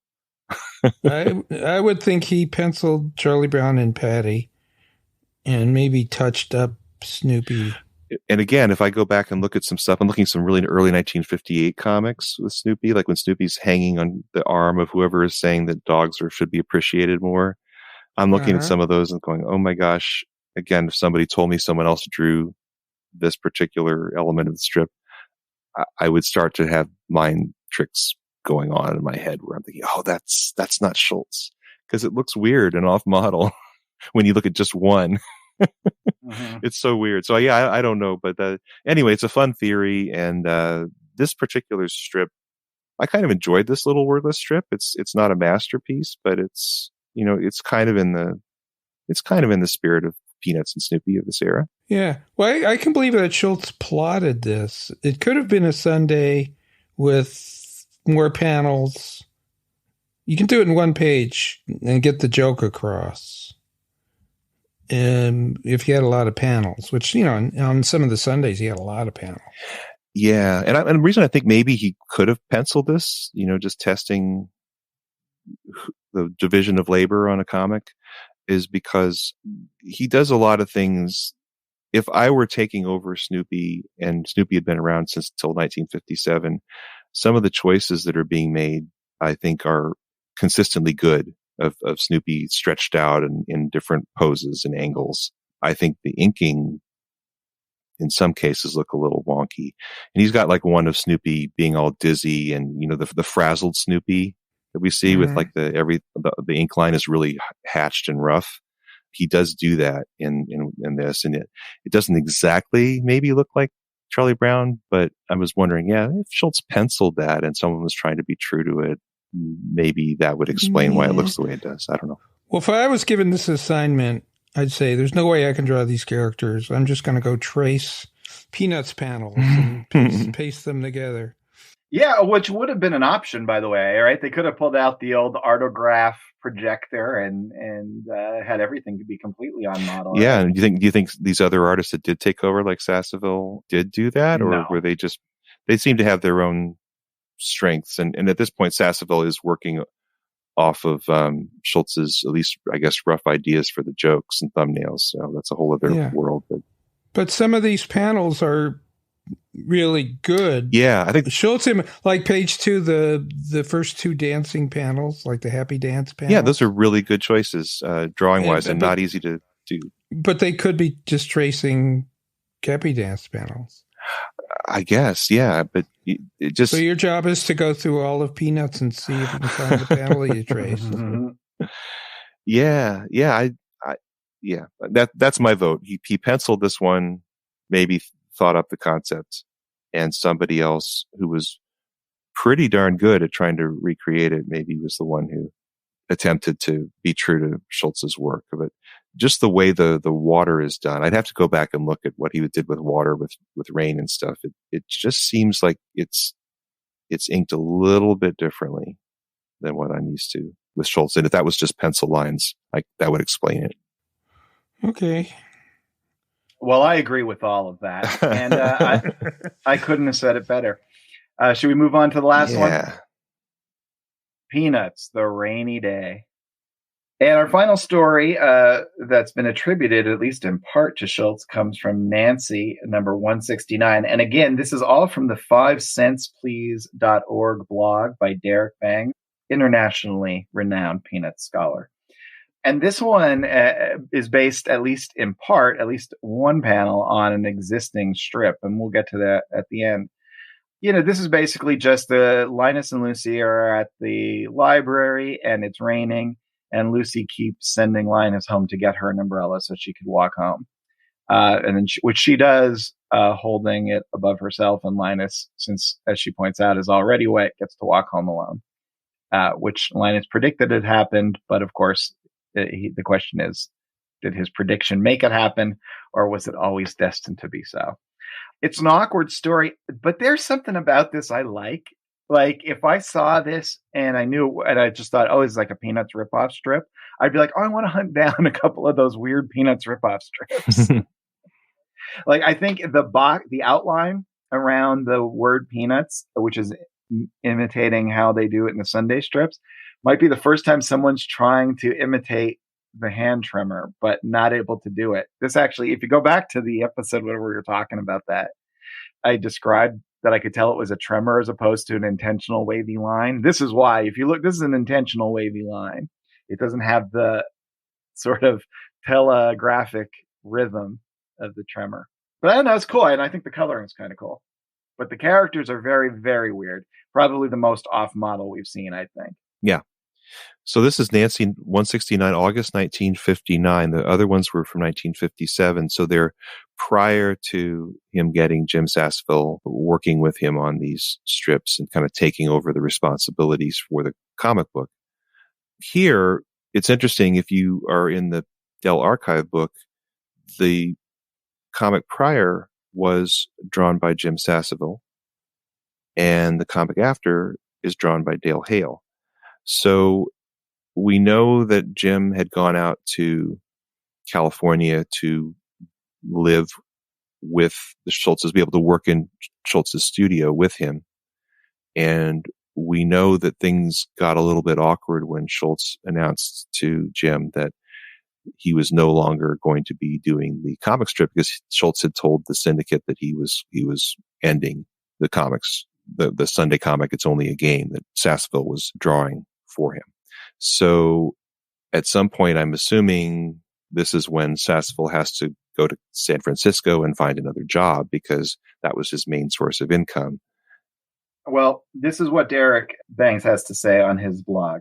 I would think he penciled Charlie Brown and Patty and maybe touched up Snoopy. And again, if I go back and look at some stuff, I'm looking at some really early 1958 comics with Snoopy, like when Snoopy's hanging on the arm of whoever is saying that dogs should be appreciated more. I'm looking at some of those and going, oh my gosh, again, if somebody told me someone else drew this particular element of the strip, I would start to have mind tricks going on in my head where I'm thinking, oh, that's not Schulz, because it looks weird and off model when you look at just one. It's so weird. So yeah, I don't know, but anyway, it's a fun theory, and this particular strip, I kind of enjoyed this little wordless strip. It's not a masterpiece, but it's kind of in the spirit of Peanuts and Snoopy of this era. Yeah, well, I can believe that Schulz plotted this. It could have been a Sunday with more panels. You can do it in one page and get the joke across. If you had a lot of panels, which, on some of the Sundays, he had a lot of panels. Yeah. And the reason I think maybe he could have penciled this, just testing the division of labor on a comic, is because he does a lot of things. If I were taking over Snoopy, and Snoopy had been around since till 1957, some of the choices that are being made, I think, are consistently good. Of Snoopy stretched out and in different poses and angles. I think the inking in some cases look a little wonky. And he's got like one of Snoopy being all dizzy, and the frazzled Snoopy that we see with like the ink line is really hatched and rough. He does do that in this, and it doesn't exactly maybe look like Charlie Brown, but I was wondering, if Schulz penciled that and someone was trying to be true to it, maybe that would explain why it looks the way it does. I don't know. Well, if I was given this assignment, I'd say there's no way I can draw these characters. I'm just going to go trace Peanuts panels and paste them together. Yeah, which would have been an option, by the way, right? They could have pulled out the old Artograph projector and had everything to be completely on model. Yeah, and do you think these other artists that did take over, like Sasseville, did do that, or were they just? They seem to have their own strengths, and at this point, Sasseville is working off of Schulz's, at least I guess, rough ideas for the jokes and thumbnails. So that's a whole other world. But some of these panels are really good. Yeah, I think Schulz, like page 2, the first 2 dancing panels, like the happy dance panels. Yeah, those are really good choices, drawing wise, and not easy to do. But they could be just tracing happy dance panels, I guess. Yeah, but it just. So your job is to go through all of Peanuts and see if you can find the panel you trace. Yeah. That's my vote. He penciled this one, maybe thought up the concept, and somebody else who was pretty darn good at trying to recreate it maybe was the one who attempted to be true to Schulz's work. But just the way the water is done, I'd have to go back and look at what he did with water, with rain and stuff. It just seems like it's inked a little bit differently than what I'm used to with Schulz. And if that was just pencil lines, that would explain it. Okay. Well, I agree with all of that, and I couldn't have said it better. Should we move on to the last one? Peanuts, the rainy day. And our final story that's been attributed, at least in part, to Schulz comes from Nancy, number 169. And again, this is all from the 5centsplease.org blog by Derek Bang, internationally renowned Peanuts scholar. And this one is based, at least in part, at least one panel on an existing strip. And we'll get to that at the end. This is basically just Linus and Lucy are at the library and it's raining. And Lucy keeps sending Linus home to get her an umbrella so she could walk home. And then which she does, holding it above herself. And Linus, since, as she points out, is already wet, gets to walk home alone, which Linus predicted had happened. But of course, the question is, did his prediction make it happen, or was it always destined to be so? It's an awkward story, but there's something about this I like. Like, if I saw this and I knew, and I just thought, oh, it's like a Peanuts ripoff strip, I'd be like, oh, I want to hunt down a couple of those weird Peanuts ripoff strips. Like, I think the outline around the word Peanuts, which is imitating how they do it in the Sunday strips, might be the first time someone's trying to imitate the hand trimmer, but not able to do it. This actually, if you go back to the episode where we were talking about that, I described that I could tell it was a tremor as opposed to an intentional wavy line. This is why, if you look, this is an intentional wavy line. It doesn't have the sort of telegraphic rhythm of the tremor. But I don't know, it's cool. And I think the coloring is kind of cool. But the characters are very, very weird. Probably the most off model we've seen, I think. Yeah. So this is Nancy 169, August 1959. The other ones were from 1957. So they're prior to him getting Jim Sasseville working with him on these strips and kind of taking over the responsibilities for the comic book. Here, it's interesting, if you are in the Dell Archive book, the comic prior was drawn by Jim Sasseville, and the comic after is drawn by Dale Hale. So we know that Jim had gone out to California to live with the Schultzes, be able to work in Schultz's studio with him. And we know that things got a little bit awkward when Schulz announced to Jim that he was no longer going to be doing the comic strip, because Schulz had told the syndicate that he was ending the comics, the Sunday comic, It's Only a Game, that Sasseville was drawing for him. So at some point, I'm assuming this is when Sasseville has to go to San Francisco and find another job, because that was his main source of income. Well, this is what Derek Banks has to say on his blog.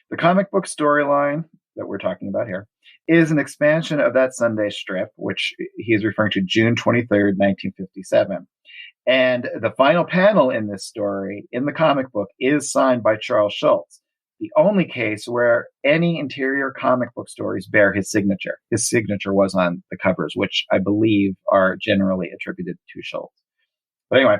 The comic book storyline that we're talking about here is an expansion of that Sunday strip, which he is referring to June 23rd, 1957. And the final panel in this story, in the comic book, is signed by Charles Schulz, the only case where any interior comic book stories bear his signature. His signature was on the covers, which I believe are generally attributed to Schulz. But anyway,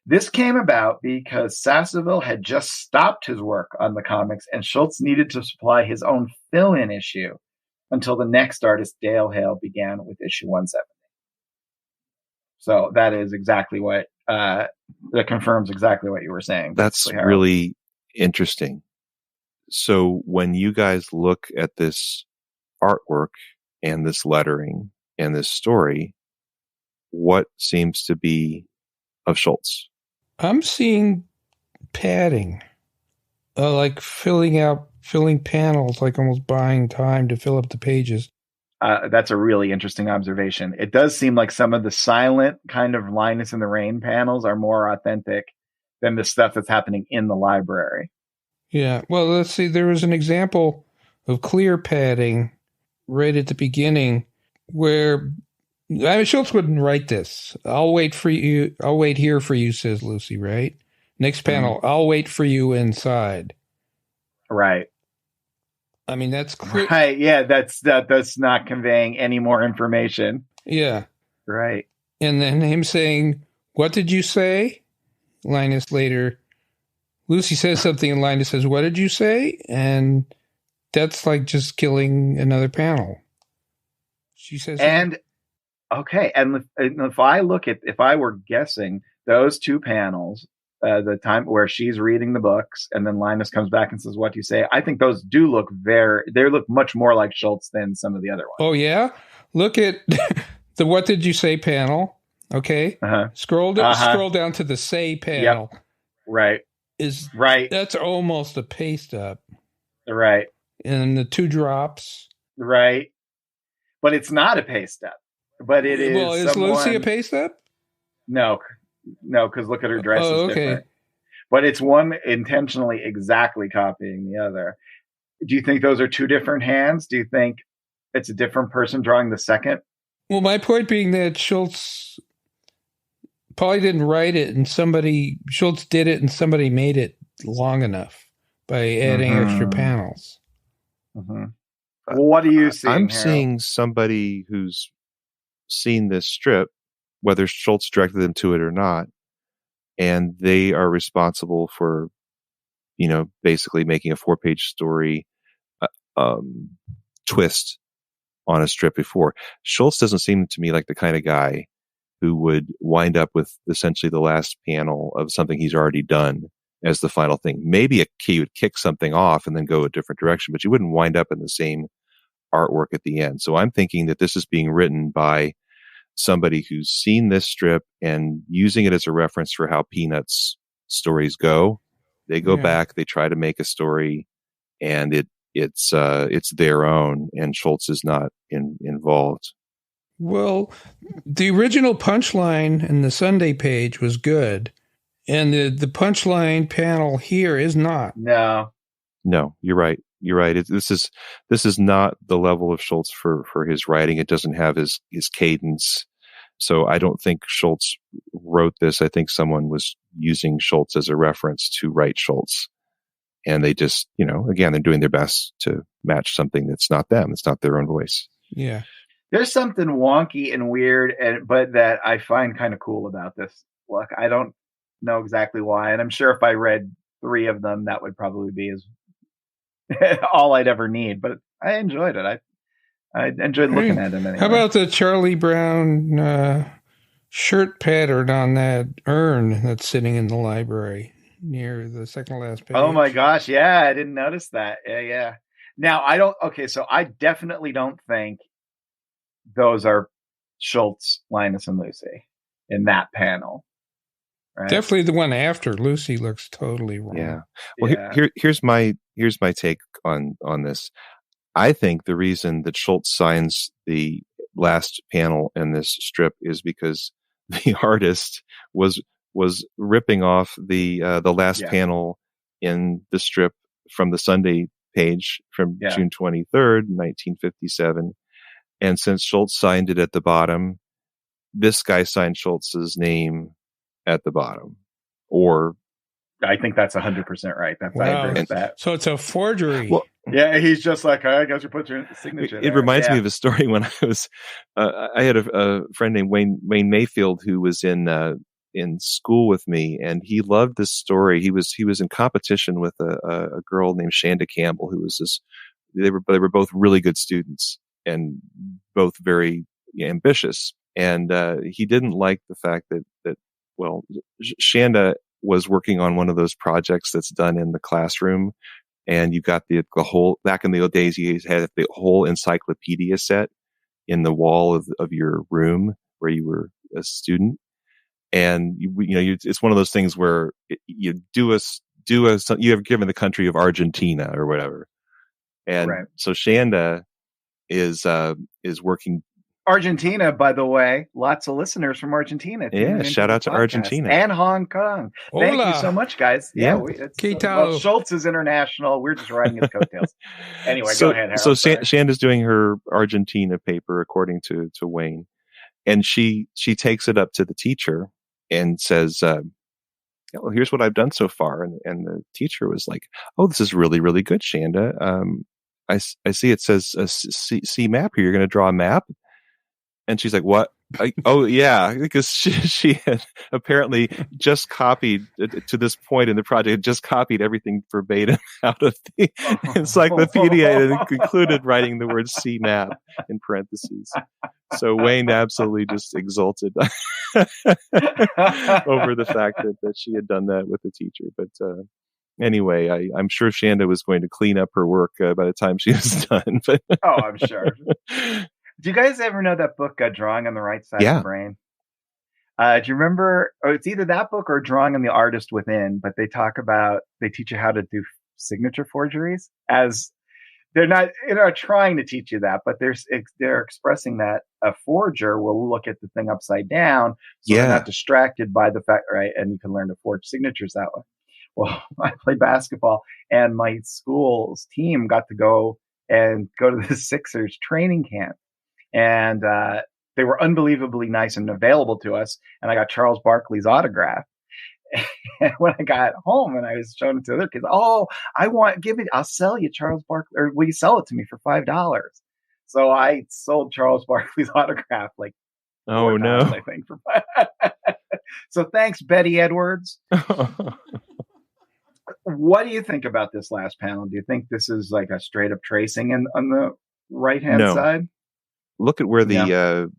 this came about because Sasseville had just stopped his work on the comics, and Schulz needed to supply his own fill-in issue until the next artist, Dale Hale, began with issue 170. So that is exactly what, that confirms exactly what you were saying. That's really interesting. So when you guys look at this artwork and this lettering and this story, what seems to be of Schulz? I'm seeing padding, like filling panels, like almost buying time to fill up the pages. That's a really interesting observation. It does seem like some of the silent kind of Linus in the Rain panels are more authentic than the stuff that's happening in the library. Yeah. Well, let's see. There was an example of clear padding right at the beginning where Schulz wouldn't write this. I'll wait for you. I'll wait here for you, says Lucy, right? Next panel, I'll wait for you inside. Right. I mean, that's clear. Right. Yeah. That's not conveying any more information. Yeah. Right. And then him saying, what did you say? Linus later, Lucy says something and Linus says, what did you say? And that's like just killing another panel. She says, and okay. And if I were guessing those two panels, the time where she's reading the books and then Linus comes back and says, what do you say? I think those do look they look much more like Schulz than some of the other ones. Oh yeah. Look at the, what did you say panel? Okay. Scroll down to the say panel. Yep. Right. That's almost a paste up. Right. And the two drops. Right. But it's not a paste up. But it is. Well, is Lucy a paste up? No, because look at her dress. Oh, okay. Different. But it's one intentionally exactly copying the other. Do you think those are two different hands? Do you think it's a different person drawing the second? Well, my point being that Schulz probably didn't write it, and Schulz did it, and somebody made it long enough by adding extra panels. Well, what do you see? I'm seeing somebody who's seen this strip, whether Schulz directed them to it or not, and they are responsible for, basically making a 4-page story twist on a strip before. Schulz doesn't seem to me like the kind of guy who would wind up with essentially the last panel of something he's already done as the final thing. Maybe he would kick something off and then go a different direction, but you wouldn't wind up in the same artwork at the end. So I'm thinking that this is being written by somebody who's seen this strip and using it as a reference for how Peanuts stories go. They go back, they try to make a story, and it's their own, and Schulz is not involved. Well, the original punchline in the Sunday page was good, and the punchline panel here is not. No, you're right. You're right. This is not the level of Schulz for his writing. It doesn't have his cadence. So I don't think Schulz wrote this. I think someone was using Schulz as a reference to write Schulz. And they just, again, they're doing their best to match something that's not them. It's not their own voice. Yeah. There's something wonky and weird, but that I find kind of cool about this. Look, I don't know exactly why. And I'm sure if I read 3 of them, that would probably be all I'd ever need. But I enjoyed it. I enjoyed looking at him anyway. How about the Charlie Brown shirt pattern on that urn that's sitting in the library near the second last page? Oh my gosh, yeah, I didn't notice that. Yeah. Now so I definitely don't think those are Schulz, Linus, and Lucy in that panel. Right? Definitely the one after. Lucy looks totally wrong. Yeah. Well, here's my take on this. I think the reason that Schulz signs the last panel in this strip is because the artist was ripping off the last panel in the strip from the Sunday page from June 23rd, 1957. And since Schulz signed it at the bottom, this guy signed Schulz's name at the bottom. Or I think that's 100% right. I agree with that. So it's a forgery. Well, yeah, he's just like, I guess you put your signature It there. reminds me of a story when I was, I had a friend named Wayne Mayfield who was in school with me, and he loved this story. He was in competition with a girl named Shanda Campbell, who was they were both really good students and both very ambitious. And he didn't like the fact that Shanda was working on one of those projects that's done in the classroom, and you got the whole, back in the old days, you had the whole encyclopedia set in the wall of your room where you were a student. And it's one of those things where you you have given the country of Argentina or whatever. And so Shanda is working. Argentina, by the way, lots of listeners from Argentina. Yeah, shout out to Argentina and Hong Kong. Hola. Thank you so much, guys. Yeah, Schulz is international. We're just riding his coattails. Anyway, go ahead, Harold. So Shanda's doing her Argentina paper, according to Wayne, and she takes it up to the teacher and says, well, here's what I've done so far. And the teacher was like, oh, this is really, really good, Shanda. I see it says a C map here. You're going to draw a map? And she's like, what? Oh, yeah, because she had apparently just copied, to this point in the project, just copied everything verbatim out of the encyclopedia and concluded writing the word C map in parentheses. So Wayne absolutely just exulted over the fact that she had done that with the teacher. But anyway, I'm sure Shanda was going to clean up her work by the time she was done. But oh, I'm sure. Do you guys ever know that book, Drawing on the Right Side of the Brain? Do you remember? Or it's either that book or Drawing on the Artist Within, but they teach you how to do signature forgeries. As they're not trying to teach you that, but they're expressing that a forger will look at the thing upside down, so they're not distracted by the fact, right? And you can learn to forge signatures that way. Well, I played basketball, and my school's team got to go to the Sixers training camp. And they were unbelievably nice and available to us. And I got Charles Barkley's autograph. And when I got home and I was showing it to other kids, I'll sell you Charles Barkley, or will you sell it to me for $5? So I sold Charles Barkley's autograph like $4, I think. So thanks, Betty Edwards. What do you think about this last panel? Do you think this is like a straight up tracing on the right-hand side? Look at where the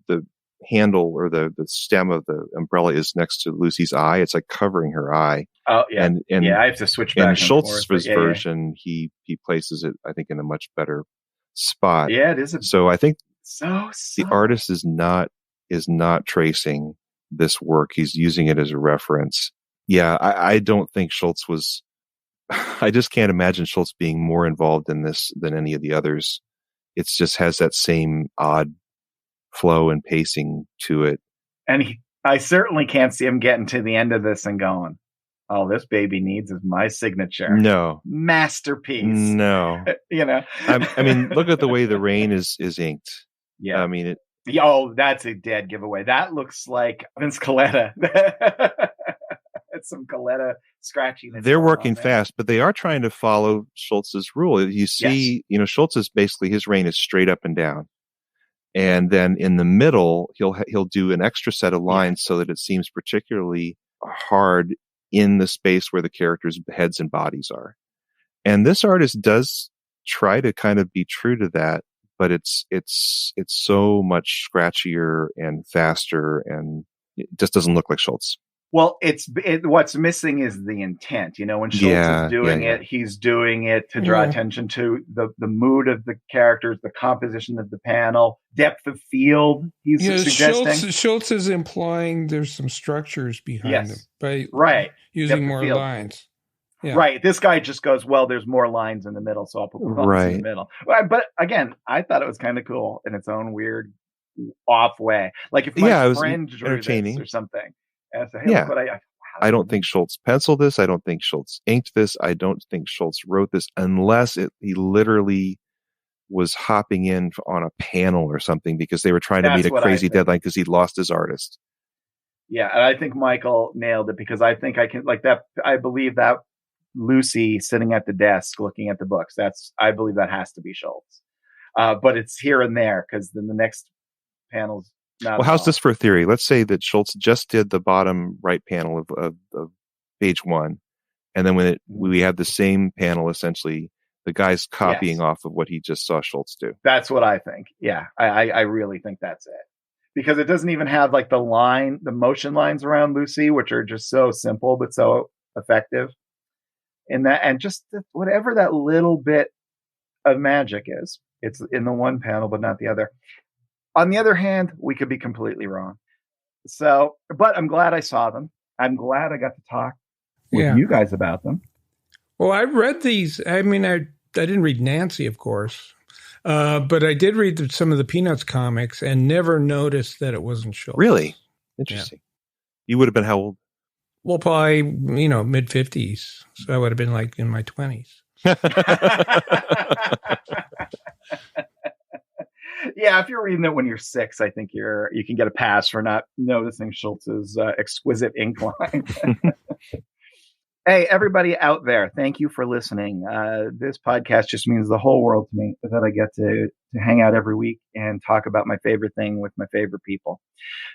handle or the stem of the umbrella is next to Lucy's eye. It's like covering her eye. Oh, yeah. And I have to switch back. In Schultz's version, he places it, I think, in a much better spot. Yeah, it is. So I think the artist is not tracing this work. He's using it as a reference. Yeah, I don't think Schulz was. I just can't imagine Schulz being more involved in this than any of the others. It just has that same odd flow and pacing to it. And I certainly can't see him getting to the end of this and going, "Oh, this baby needs is my signature." No. Masterpiece. No. I mean, look at the way the rain is inked. Yeah. I mean, that's a dead giveaway. That looks like Vince Coletta. It's some Coletta scratching. They're working fast, but they are trying to follow Schultz's rule. You see, Schultz is basically, his rain is straight up and down. And then in the middle, he'll do an extra set of lines so that it seems particularly hard in the space where the characters' heads and bodies are. And this artist does try to kind of be true to that, but it's so much scratchier and faster, and it just doesn't look like Schulz. Well, what's missing is the intent. When Schulz is doing it, he's doing it to draw attention to the mood of the characters, the composition of the panel, depth of field. He's suggesting. Schulz is implying there's some structures behind him by using more lines. Yeah. Right. This guy just goes, well, there's more lines in the middle, so I'll put more lines in the middle. But again, I thought it was kind of cool in its own weird, off way. Like if my friend drew this or something. And I say, hey, look what I don't think Schulz penciled this. I don't think Schulz inked this. I don't think Schulz wrote this unless he literally was hopping in on a panel or something because they were trying to meet a crazy deadline because he'd lost his artist. Yeah, and I think Michael nailed it because I think I can like that. I believe that Lucy sitting at the desk looking at the books. I believe that has to be Schulz. But it's here and there because then the next panel's. Well, how's this for a theory? Let's say that Schulz just did the bottom right panel of page 1. And then when we have the same panel, essentially, the guy's copying off of what he just saw Schulz do. That's what I think. Yeah, I really think that's it. Because it doesn't even have like the motion lines around Lucy, which are just so simple but so effective. In that, and just whatever that little bit of magic is, it's in the one panel, but not the other. On the other hand, we could be completely wrong. So, but I'm glad I saw them. I'm glad I got to talk with you guys about them. Well, I read these. I mean, I didn't read Nancy, of course, but I did read some of the Peanuts comics and never noticed that it wasn't Schulz. Really? Interesting. Yeah. You would have been how old? Well, probably, mid-50s. So I would have been like in my 20s. Yeah, if you're reading it when you're 6, I think you can get a pass for not noticing Schultz's exquisite ink line. Hey, everybody out there, thank you for listening. This podcast just means the whole world to me that I get to hang out every week and talk about my favorite thing with my favorite people.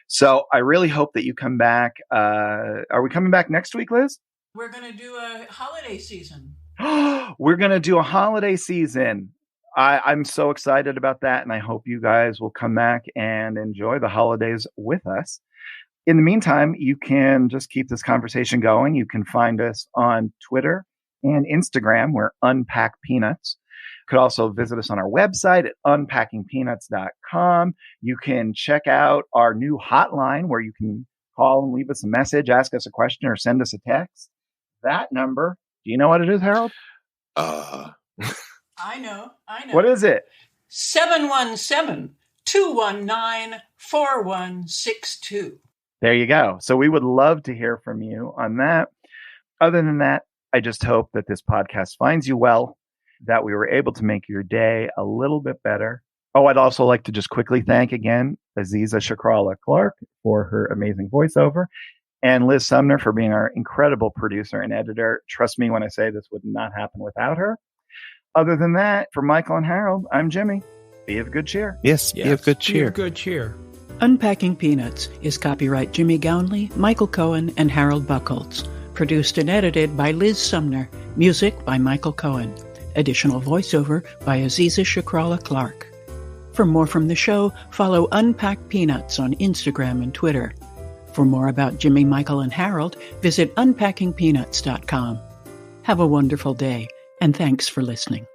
So I really hope that you come back. Are we coming back next week, Liz? We're going to do a holiday season. We're going to do a holiday season. I'm so excited about that, and I hope you guys will come back and enjoy the holidays with us. In the meantime, you can just keep this conversation going. You can find us on Twitter and Instagram. We're Unpack Peanuts. You could also visit us on our website at unpackingpeanuts.com. You can check out our new hotline where you can call and leave us a message, ask us a question, or send us a text. That number, do you know what it is, Harold? I know. What is it? 717-219-4162. There you go. So we would love to hear from you on that. Other than that, I just hope that this podcast finds you well, that we were able to make your day a little bit better. Oh, I'd also like to just quickly thank again Aziza Shakrala Clark for her amazing voiceover and Liz Sumner for being our incredible producer and editor. Trust me when I say this would not happen without her. Other than that, for Michael and Harold, I'm Jimmy. Be of good cheer. Yes, be of good cheer. Be of good cheer. Unpacking Peanuts is copyright Jimmy Gownley, Michael Cohen, and Harold Buchholz. Produced and edited by Liz Sumner. Music by Michael Cohen. Additional voiceover by Aziza Shakrala Clark. For more from the show, follow Unpack Peanuts on Instagram and Twitter. For more about Jimmy, Michael, and Harold, visit unpackingpeanuts.com. Have a wonderful day, and thanks for listening.